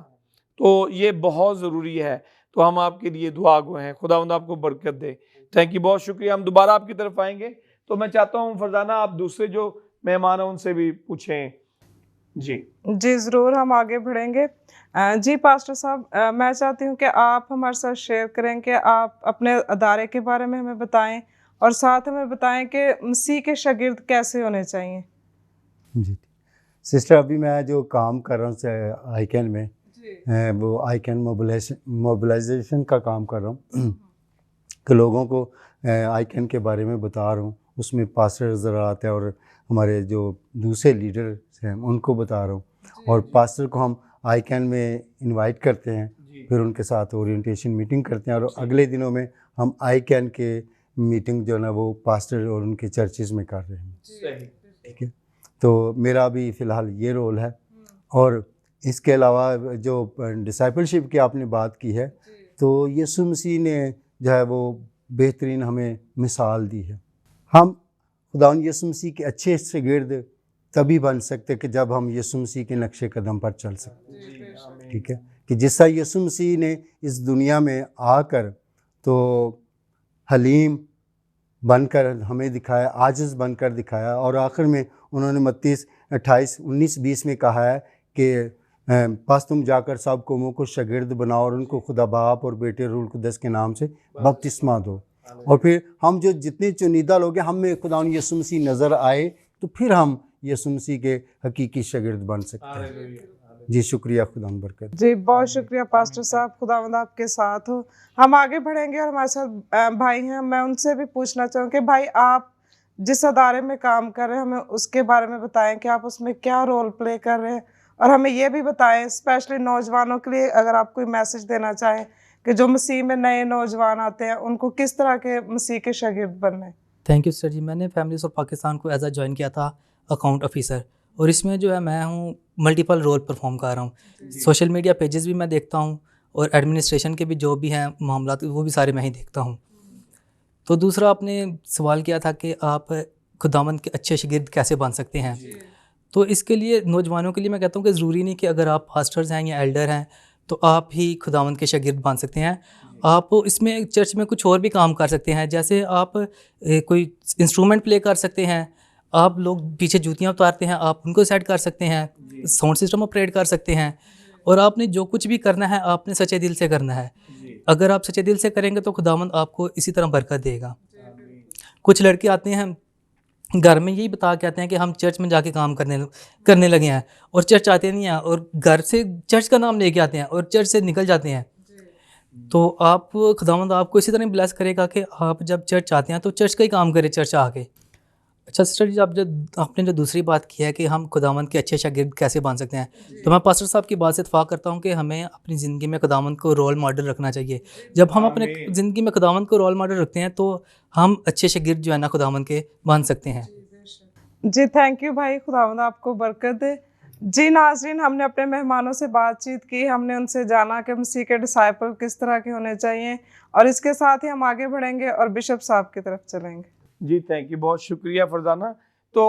तो ये बहुत ज़रूरी है। तो हम आपके लिए दुआ गो हैं। खुदावंद आपको बरकत दे। थैंक यू, बहुत शुक्रिया। हम दोबारा आपकी तरफ आएंगे। तो मैं चाहता हूँ फरजाना, आप दूसरे जो मेहमान हैं उनसे भी पूछें। जी ज़रूर, हम आगे बढ़ेंगे। जी पास्टर साहब, मैं चाहती हूँ कि आप हमारे साथ शेयर करें कि आप अपने अदारे के बारे में हमें बताएं, और साथ हमें बताएं कि मसीह के शागिर्द कैसे होने चाहिए। जी सिस्टर, अभी मैं जो काम कर रहा हूँ आईकैन में, वो आईकैन मोबिलाइजेशन का काम कर रहा हूँ कि लोगों को आईकैन के बारे में बता रहा हूँ। उसमें पास्टर ज़रात है और हमारे जो दूसरे लीडर्स हैं उनको बता रहा हूँ, और पास्टर को हम आईकैन में इनवाइट करते हैं, फिर उनके साथ ओरिएंटेशन मीटिंग करते हैं, और अगले दिनों में हम आईकैन के मीटिंग जो है ना वो पास्टर और उनके चर्चेज़ में कर रहे हैं। ठीक है, तो मेरा अभी फ़िलहाल ये रोल है। और इसके अलावा जो डिसाइपलशिप की आपने बात की है, तो यीशु मसीह ने जो है वो बेहतरीन हमें मिसाल दी है। हम खुदावंद यीशु मसीह के अच्छे शागिर्द तभी बन सकते कि जब हम यीशु मसीह के नक्शे कदम पर चल सकते। ठीक है, कि जिस तरह यीशु मसीह ने इस दुनिया में आकर तो हलीम बनकर हमें दिखाया, आजिज़ बनकर दिखाया, और आखिर में उन्होंने मत्ती 28:19-20 में कहा है कि बस तुम जाकर सब कौमों को शागिर्द बनाओ और उनको खुदा बाप और बेटे रूल कुदस के नाम से बपतिस्मा दो। और फिर हम जो जितने चुनिंदा लोग हैं, हम में खुदावंद यीशु मसीह नज़र आए तो फिर हम यीशु मसीह के हकीकी शागिर्द बन सकते हैं। जी शुक्रिया, खुदावंद बरकत। जी बहुत शुक्रिया पास्टर साहब, खुदावंद आपके साथ हो। हम आगे बढ़ेंगे और हमारे साथ भाई हैं, मैं उनसे भी पूछना चाहूँ कि भाई आप जिस अदारे में काम कर रहे हैं हमें उसके बारे में बताएं कि आप उसमें क्या रोल प्ले कर रहे हैं, और हमें ये भी बताएं स्पेशली नौजवानों के लिए अगर आप कोई मैसेज देना चाहें कि जो मसीह में नए नौजवान आते हैं उनको किस तरह के मसीह के शागिर्द बनने। थैंक यू सर जी। मैंने फैमिलीज़ ऑफ पाकिस्तान को एज अ ज्वाइन किया था अकाउंट ऑफिसर, और इसमें जो है मैं हूँ मल्टीपल रोल परफॉर्म कर रहा हूँ। सोशल मीडिया पेजेस भी मैं देखता हूँ और एडमिनिस्ट्रेशन के भी जो भी हैं मामला वो भी सारे मैं ही देखता हूँ। तो दूसरा आपने सवाल किया था कि आप खुदावंद के अच्छे शागिर्द कैसे बन सकते हैं। तो इसके लिए नौजवानों के लिए मैं कहता हूँ कि ज़रूरी नहीं कि अगर आप पास्टर्स हैं या एल्डर हैं तो आप ही खुदावंद के शागिर्द बन सकते हैं। आप इसमें चर्च में कुछ और भी काम कर सकते हैं, जैसे आप कोई इंस्ट्रूमेंट प्ले कर सकते हैं, आप लोग पीछे जूतियाँ उतारते हैं आप उनको सेट कर सकते हैं, साउंड सिस्टम ऑपरेट कर सकते हैं। और आपने जो कुछ भी करना है आपने सच्चे दिल से करना है। अगर आप सच्चे दिल से करेंगे तो खुदावंद आपको इसी तरह बरकत देगा। कुछ लड़के आते हैं घर में यही बता के आते हैं कि हम चर्च में जाके काम करने लगे हैं और चर्च आते नहीं हैं, और घर से चर्च का नाम लेके आते हैं और चर्च से निकल जाते हैं। तो आप खुदावंद आपको इसी तरह ब्लेस करेगा कि आप जब चर्च आते हैं तो चर्च का ही काम करें चर्च आके। अच्छा सिस्टर जी, आपने जो दूसरी बात की है कि हम खुदावंद के अच्छे शागिर्द कैसे बन सकते हैं, तो मैं पास्टर साहब की बात से इत्फाक करता हूँ कि हमें अपनी ज़िंदगी में खुदावंद को रोल मॉडल रखना चाहिए। जब हम अपने ज़िंदगी में खुदावंद को रोल मॉडल रखते हैं तो हम अच्छे शागिर्द जो है ना खुदावंद के बन सकते हैं। जी थैंक यू भाई, खुदावंद आपको बरकत दे। जी नाज़रीन, हमने अपने मेहमानों से बातचीत की, हमने उनसे जाना कि मसीह के डिसाइपल किस तरह के होने चाहिए, और इसके साथ ही हम आगे बढ़ेंगे और बिशप साहब की तरफ चलेंगे। जी थैंक यू, बहुत शुक्रिया फरजाना। तो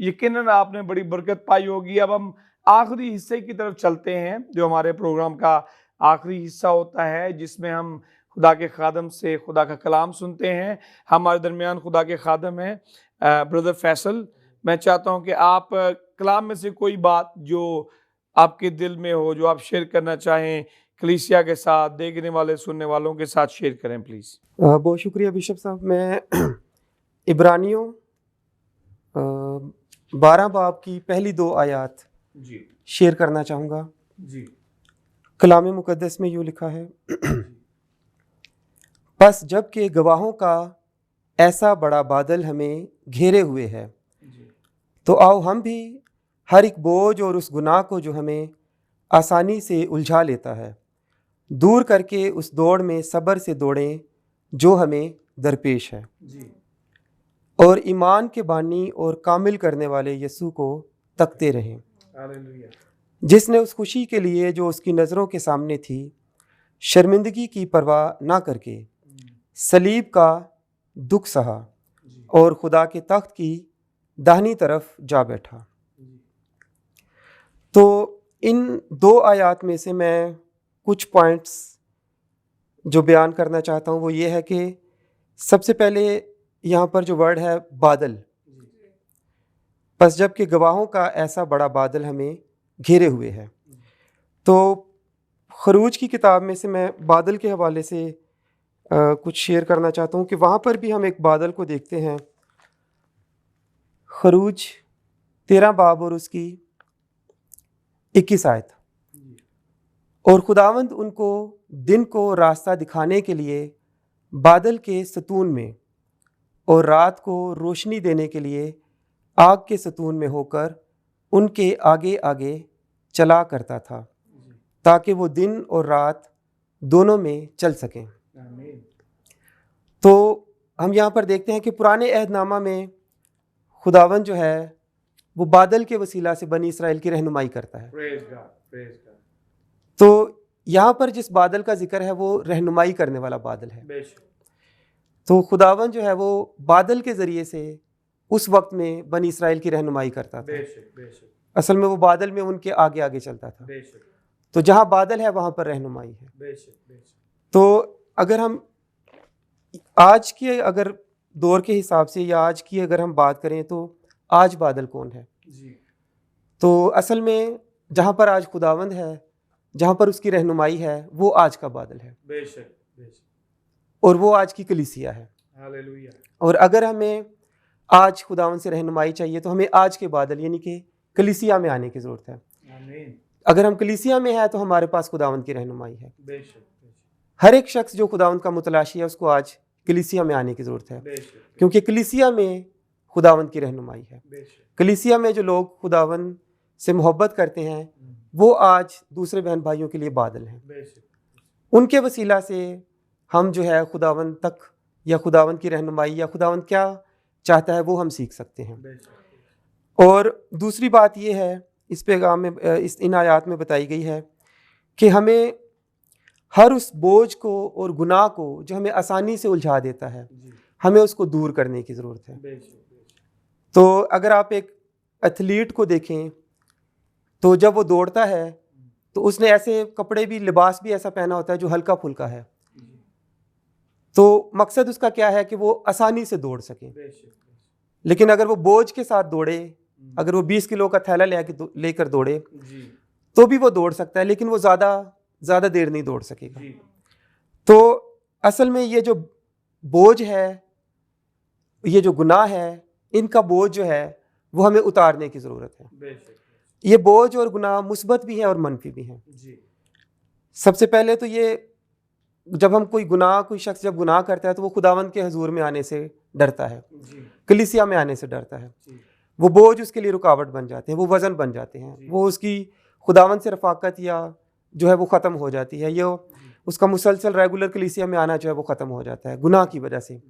यकीनन आपने बड़ी बरकत पाई होगी। अब हम आखिरी हिस्से की तरफ चलते हैं, जो हमारे प्रोग्राम का आखिरी हिस्सा होता है, जिसमें हम खुदा के खादम से खुदा का कलाम सुनते हैं। हमारे दरमियान खुदा के खादम हैं ब्रदर फैसल। मैं चाहता हूं कि आप कलाम में से कोई बात जो आपके दिल में हो, जो आप शेयर करना चाहें कलीसिया के साथ, देखने वाले सुनने वालों के साथ शेयर करें प्लीज़। बहुत शुक्रिया बिशप साहब। मैं इब्रानियों 12 बाब की पहली 2 आयत जी शेयर करना चाहूँगा। जी कलाम मुकद्दस में यूँ लिखा है, बस जब के गवाहों का ऐसा बड़ा बादल हमें घेरे हुए है, तो आओ हम भी हर एक बोझ और उस गुनाह को जो हमें आसानी से उलझा लेता है दूर करके उस दौड़ में सब्र से दौड़ें जो हमें दरपेश है, और ईमान के बानी और कामिल करने वाले यीशु को तकते रहें, जिसने उस खुशी के लिए जो उसकी नज़रों के सामने थी शर्मिंदगी की परवाह ना करके सलीब का दुख सहा और खुदा के तख्त की दाहिनी तरफ जा बैठा। तो इन 2 आयत में से मैं कुछ पॉइंट्स जो बयान करना चाहता हूँ वो ये है कि सबसे पहले यहाँ पर जो वर्ड है बादल, बस जब कि गवाहों का ऐसा बड़ा बादल हमें घेरे हुए है। तो खरूज की किताब में से मैं बादल के हवाले से कुछ शेयर करना चाहता हूँ कि वहाँ पर भी हम एक बादल को देखते हैं। खरूज 13 बाब और उसकी 21 आयत, और खुदावंद उनको दिन को रास्ता दिखाने के लिए बादल के सतून में और रात को रोशनी देने के लिए आग के सतून में होकर उनके आगे आगे चला करता था, ताकि वो दिन और रात दोनों में चल सकें। तो हम यहाँ पर देखते हैं कि पुराने अहदनामा में खुदावंद जो है वो बादल के वसीला से बनी इसराइल की रहनुमाई करता है। तो यहाँ पर जिस बादल का जिक्र है वो रहनुमाई करने वाला बादल है। तो खुदावंद जो है वो बादल के ज़रिए से उस वक्त में बनी इसराइल की रहनुमाई करता था। असल में वो बादल में उनके आगे आगे चलता था। तो जहाँ बादल है वहाँ पर रहनुमाई है। तो अगर हम आज के अगर दौर के हिसाब से या आज की अगर हम बात करें तो आज बादल कौन है? तो असल में जहाँ पर आज खुदावंद है, जहाँ पर उसकी रहनुमाई है, वो आज का बादल है। और वो आज की कलीसिया है। हालेलुया। और अगर हमें आज खुदावंद से रहनुमाई चाहिए तो हमें आज के बादल यानी कि कलीसिया में आने की ज़रूरत है। अगर हम कलीसिया में हैं तो हमारे पास खुदावंद की रहनुमाई है। हर एक शख्स जो खुदावंद का मुतलाशी है उसको आज कलीसिया में आने की ज़रूरत है, क्योंकि कलीसिया में खुदावंद की रहनुमाई है। कलीसिया में जो लोग खुदावंद से मोहब्बत करते हैं वो आज दूसरे बहन भाइयों के लिए बादल हैं। उनके वसीला से हम जो है खुदावंद तक या खुदावंद की रहनुमाई या खुदावंद क्या चाहता है वो हम सीख सकते हैं। और दूसरी बात ये है, इस पैगाम में इन आयात में बताई गई है कि हमें हर उस बोझ को और गुनाह को जो हमें आसानी से उलझा देता है, हमें उसको दूर करने की ज़रूरत है। तो अगर आप एक एथलीट को देखें तो जब वो दौड़ता है तो उसने ऐसे कपड़े भी, लिबास भी ऐसा पहना होता है जो हल्का फुल्का है। तो मकसद उसका क्या है कि वो आसानी से दौड़ सके। लेकिन अगर वो बोझ के साथ दौड़े, अगर वो 20 किलो का थैला लेकर दौड़े तो भी वो दौड़ सकता है, लेकिन वो ज़्यादा देर नहीं दौड़ सकेगा। तो असल में ये जो बोझ है, ये जो गुनाह है, इनका बोझ जो है वो हमें उतारने की ज़रूरत है। ये बोझ और गुनाह मुस्बत भी हैं और मनफी भी हैं। सबसे पहले तो ये, जब हम कोई शख्स जब गुनाह करता है तो वो खुदावंद के हजूर में आने से डरता है, कलीसिया में आने से डरता है। वो बोझ उसके लिए रुकावट बन जाते हैं, वो वज़न बन जाते हैं, वो उसकी खुदावंद से रफ़ाकत या जो है वो ख़त्म हो जाती है, ये उसका मुसलसल रेगुलर कलीसिया में आना जो है वो ख़त्म हो जाता है गुनाह की वजह से।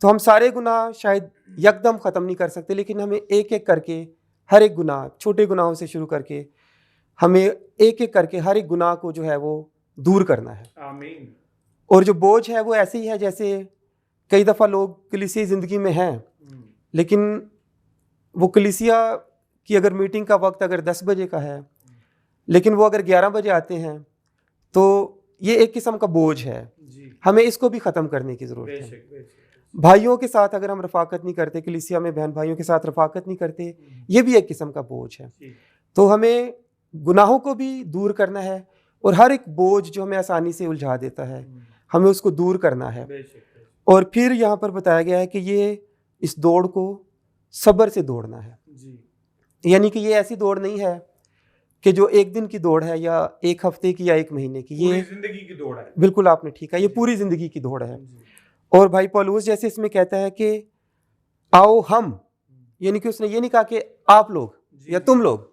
तो हम सारे गुनाह शायद यकदम ख़त्म नहीं कर सकते, लेकिन हमें एक एक करके हर एक गुनाह, छोटे गुनाहों से शुरू करके हमें एक एक करके हर एक गुनाह को जो है वो दूर करना है। आमीन। और जो बोझ है वो ऐसे ही है जैसे कई दफ़ा लोग कलीसिया ज़िंदगी में हैं, लेकिन वो कलीसिया की अगर मीटिंग का वक्त अगर 10 बजे का है, लेकिन वो अगर 11 बजे आते हैं, तो ये एक किस्म का बोझ है। हमें इसको भी ख़त्म करने की ज़रूरत है। भाइयों के साथ अगर हम रफ़ाकत नहीं करते, कलीसिया में बहन भाइयों के साथ रफ़ाकत नहीं करते, ये भी एक किस्म का बोझ है। तो हमें गुनाहों को भी दूर करना है और हर एक बोझ जो हमें आसानी से उलझा देता है, हमें उसको दूर करना है। और फिर यहाँ पर बताया गया है कि ये इस दौड़ को सब्र से दौड़ना है। यानी कि ये ऐसी दौड़ नहीं है कि जो एक दिन की दौड़ है या एक हफ्ते की या एक महीने की, ये जिंदगी की दौड़ है। बिल्कुल आपने ठीक है, ये पूरी ज़िंदगी की दौड़ है। और भाई पौलुस जैसे इसमें कहता है कि आओ हम, यानी कि उसने ये नहीं कहा कि आप लोग या तुम लोग,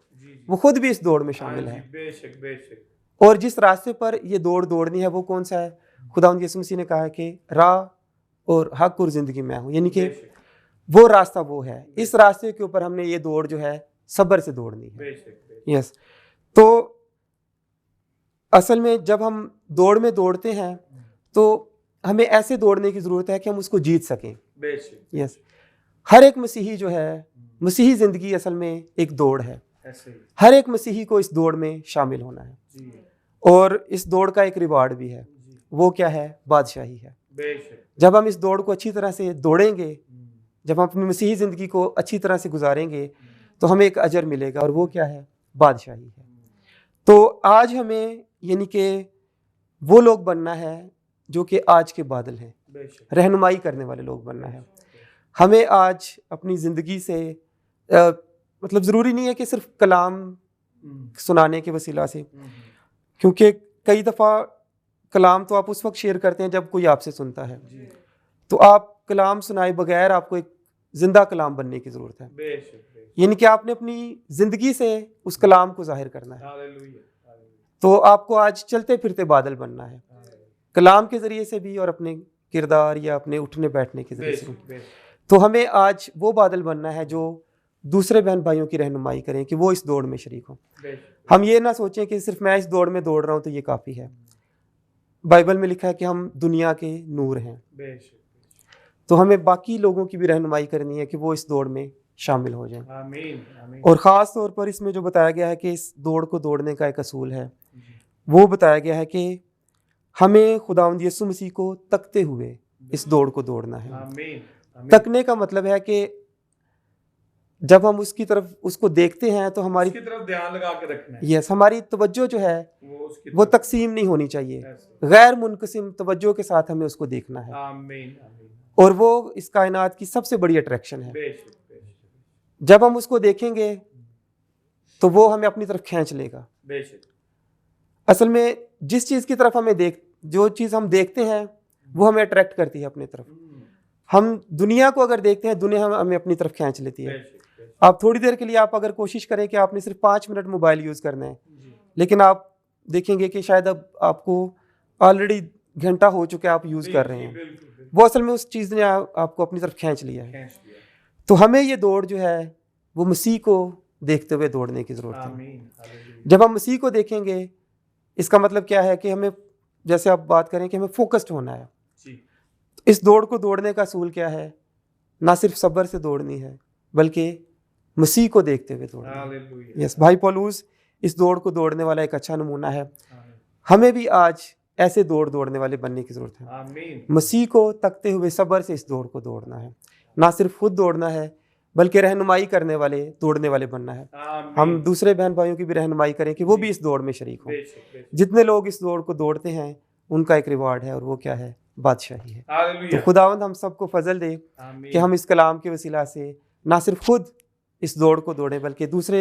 वो खुद भी इस दौड़ में शामिल है। बेशक बेशक। और जिस रास्ते पर ये दौड़ दौड़नी है वो कौन सा है? खुदावंद यीशु मसीह ने कहा है कि राह और हक और ज़िंदगी मैं हूँ, यानी कि वो रास्ता वो है। इस रास्ते के ऊपर हमने ये दौड़ जो है सब्र से दौड़नी है। यस। तो असल में जब हम दौड़ में दौड़ते हैं तो हमें ऐसे दौड़ने की ज़रूरत है कि हम उसको जीत सकें। यस। हर एक मसीही जो है, मसीही ज़िंदगी असल में एक दौड़ है। हर एक मसीही को इस दौड़ में शामिल होना है और इस दौड़ का एक रिवार्ड भी है। वो क्या है? बादशाही है। जब हम इस दौड़ को अच्छी तरह से दौड़ेंगे, जब हम अपनी मसीही ज़िंदगी को अच्छी तरह से गुजारेंगे, तो हमें एक अजर मिलेगा और वो क्या है? बादशाही है। तो आज हमें यानी कि वो लोग बनना है जो कि आज के बादल हैं, रहनुमाई करने वाले लोग बनना है। हमें आज अपनी ज़िंदगी से मतलब ज़रूरी नहीं है कि सिर्फ कलाम सुनाने के वसीला से, क्योंकि कई दफ़ा कलाम तो आप उस वक्त शेयर करते हैं जब कोई आपसे सुनता है। तो आप कलाम सुनाए बगैर आपको एक जिंदा कलाम बनने की ज़रूरत है। यानी कि आपने अपनी ज़िंदगी से उस कलाम को जाहिर करना है। तो आपको आज चलते फिरते बादल बनना है, कलाम के ज़रिए से भी और अपने किरदार या अपने उठने बैठने के ज़रिए से भी। तो हमें आज वो बादल बनना है जो दूसरे बहन भाइयों की रहनुमाई करें कि वो इस दौड़ में शरीक हों। हम ये ना सोचें कि सिर्फ मैं इस दौड़ में दौड़ रहा हूँ तो ये काफ़ी है। बाइबल में लिखा है कि हम दुनिया के नूर हैं, तो हमें बाकी लोगों की भी रहनुमाई करनी है कि वो इस दौड़ में शामिल हो जाएं। आमीन। और ख़ास तौर पर इसमें जो बताया गया है कि इस दौड़ को दौड़ने का एक असूल है, वो बताया गया है कि हमें खुदावंद यीशु मसीह को तकते हुए इस दौड़ को दौड़ना है। आमीन। तकने का मतलब है कि जब हम उसकी तरफ उसको देखते हैं तो हमारी उसकी तरफ ध्यान लगा के रखना है। यस, हमारी तवज्जो जो है वो तरफ। तकसीम नहीं होनी चाहिए, गैर मुनकसिम तवज्जो के साथ हमें उसको देखना है। आमीन। और वो इस कायनात की सबसे बड़ी अट्रैक्शन है। जब हम उसको देखेंगे तो वो हमें अपनी तरफ खींच लेगा। असल में जिस चीज़ की तरफ जो चीज़ हम देखते हैं वो हमें अट्रैक्ट करती है अपनी तरफ। हम दुनिया को अगर देखते हैं, दुनिया हमें अपनी तरफ खींच लेती है। आप थोड़ी देर के लिए आप अगर कोशिश करें कि आपने सिर्फ 5 मिनट मोबाइल यूज़ करना है, लेकिन आप देखेंगे कि शायद अब आपको ऑलरेडी घंटा हो चुका है आप यूज़ कर रहे हैं। वो असल में उस चीज़ ने आपको अपनी तरफ खींच लिया है। तो हमें ये दौड़ जो है वो मसीह को देखते हुए दौड़ने की ज़रूरत है। जब हम मसीह को देखेंगे, इसका मतलब क्या है कि हमें, जैसे आप बात करें कि हमें फोकस्ड होना है। इस दौड़ को दौड़ने का असूल क्या है? ना सिर्फ सब्र से दौड़नी है, बल्कि मसीह को देखते हुए दौड़ना है। यस, भाई पौलुस इस दौड़ को दौड़ने वाला एक अच्छा नमूना है। हमें भी आज ऐसे दौड़ने वाले बनने की जरूरत है। मसीह को तकते हुए सब्र से इस दौड़ को दौड़ना है। ना सिर्फ खुद दौड़ना है, बल्कि रहनुमाई करने वाले, दौड़ने वाले बनना है। हम दूसरे बहन भाइयों की भी रहनुमाई करें कि वो भी इस दौड़ में शरीक हों। जितने लोग इस दौड़ को दौड़ते हैं, उनका एक रिवार्ड है, और वो क्या है? बादशाही है। तो खुदावंद हम सबको फजल दे कि हम इस कलाम के वसीला से ना सिर्फ खुद इस दौड़ को दौड़ें, बल्कि दूसरे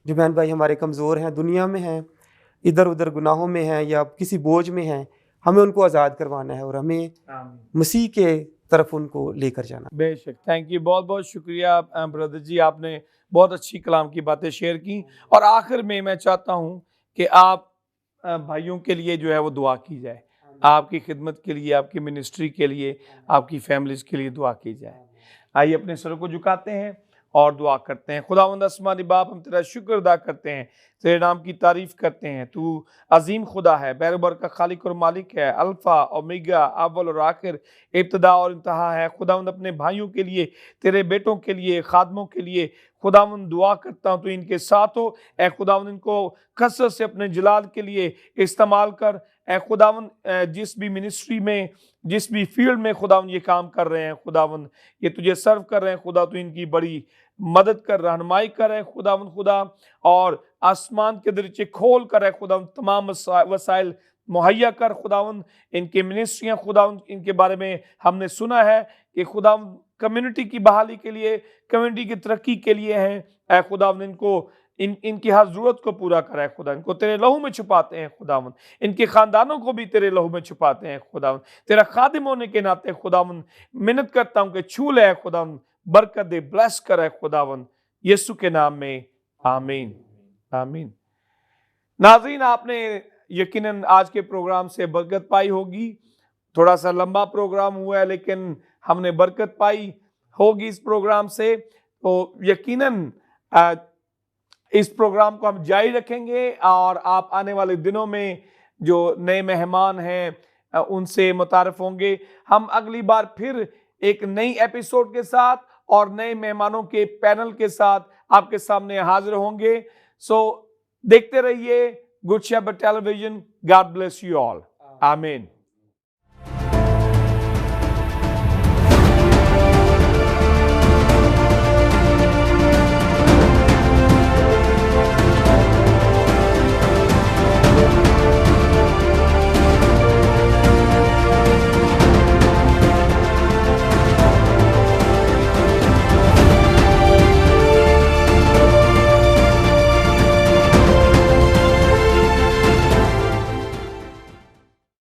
जो बहन भाई हमारे कमज़ोर हैं, दुनिया में हैं, इधर उधर गुनाहों में हैं या किसी बोझ में हैं, हमें उनको आज़ाद करवाना है और हमें मसीह के तरफ उनको लेकर जाना। बेशक, थैंक यू, बहुत बहुत शुक्रिया ब्रदर जी, आपने बहुत अच्छी कलाम की बातें शेयर की। और आखिर में मैं चाहता हूँ कि आप भाइयों के लिए जो है वो दुआ की जाए, आपकी खिदमत के लिए, आपकी मिनिस्ट्री के लिए, आपकी फैमिलीज के लिए दुआ की जाए। आइए अपने सरों को झुकाते हैं और दुआ करते हैं। खुदावंद आसमानी बाप, हम तेरा शुक्र अदा करते हैं, तेरे नाम की तारीफ करते हैं। तू अजीम खुदा है, बैरबर का खालिक और मालिक है, अल्फा ओमेगा, अव्वल और आखिर, इब्तदा और इंतहा है। खुदावंद अपने भाइयों के लिए, तेरे बेटों के लिए, खादमों के लिए खुदावंद दुआ करता हूँ, तो इनके साथ हो। ए खुदावंद इनको कसरत से अपने जलाल के लिए इस्तेमाल कर। ए खुदावंद जिस भी मिनिस्ट्री में, जिस भी फील्ड में खुदावंद ये काम कर रहे हैं, खुदावंद ये तुझे सर्व कर रहे हैं, खुदा तो इनकी बड़ी मदद कर, रहनुमाई कर है खुदावंद खुदा, और आसमान के दरीचे खोल कर है खुदावंद, तमाम वसाइल मुहैया कर खुदावंद। इनकी मिनिस्ट्रियाँ खुदावंद, इनके बारे में हमने सुना है कि खुदावंद कम्युनिटी की बहाली के लिए, कम्युनिटी की तरक्की के लिए हैं। ऐ खुदावंद इनको इनकी हर जरूरत को पूरा करे खुदा। इनको तेरे लहू में छुपाते हैं खुदावंद, इनके खानदानों को भी तेरे लहू में छुपाते हैं खुदावंद। तेरा खादिम होने के नाते खुदावंद मिन्नत करता हूँ कि छू ले खुदावंद, बरकत दे, ब्लेस करे खुदावंद, यीशु के नाम में, आमीन आमीन। नाज़रीन, आपने यकीनन आज के प्रोग्राम से बरकत पाई होगी। थोड़ा सा लंबा प्रोग्राम हुआ है, लेकिन हमने बरकत पाई होगी इस प्रोग्राम से। तो यकीनन इस प्रोग्राम को हम जारी रखेंगे, और आप आने वाले दिनों में जो नए मेहमान हैं उनसे मुतारफ होंगे। हम अगली बार फिर एक नई एपिसोड के साथ और नए मेहमानों के पैनल के साथ आपके सामने हाजिर होंगे। सो देखते रहिए Good Shepherd television. God bless you all, आमीन।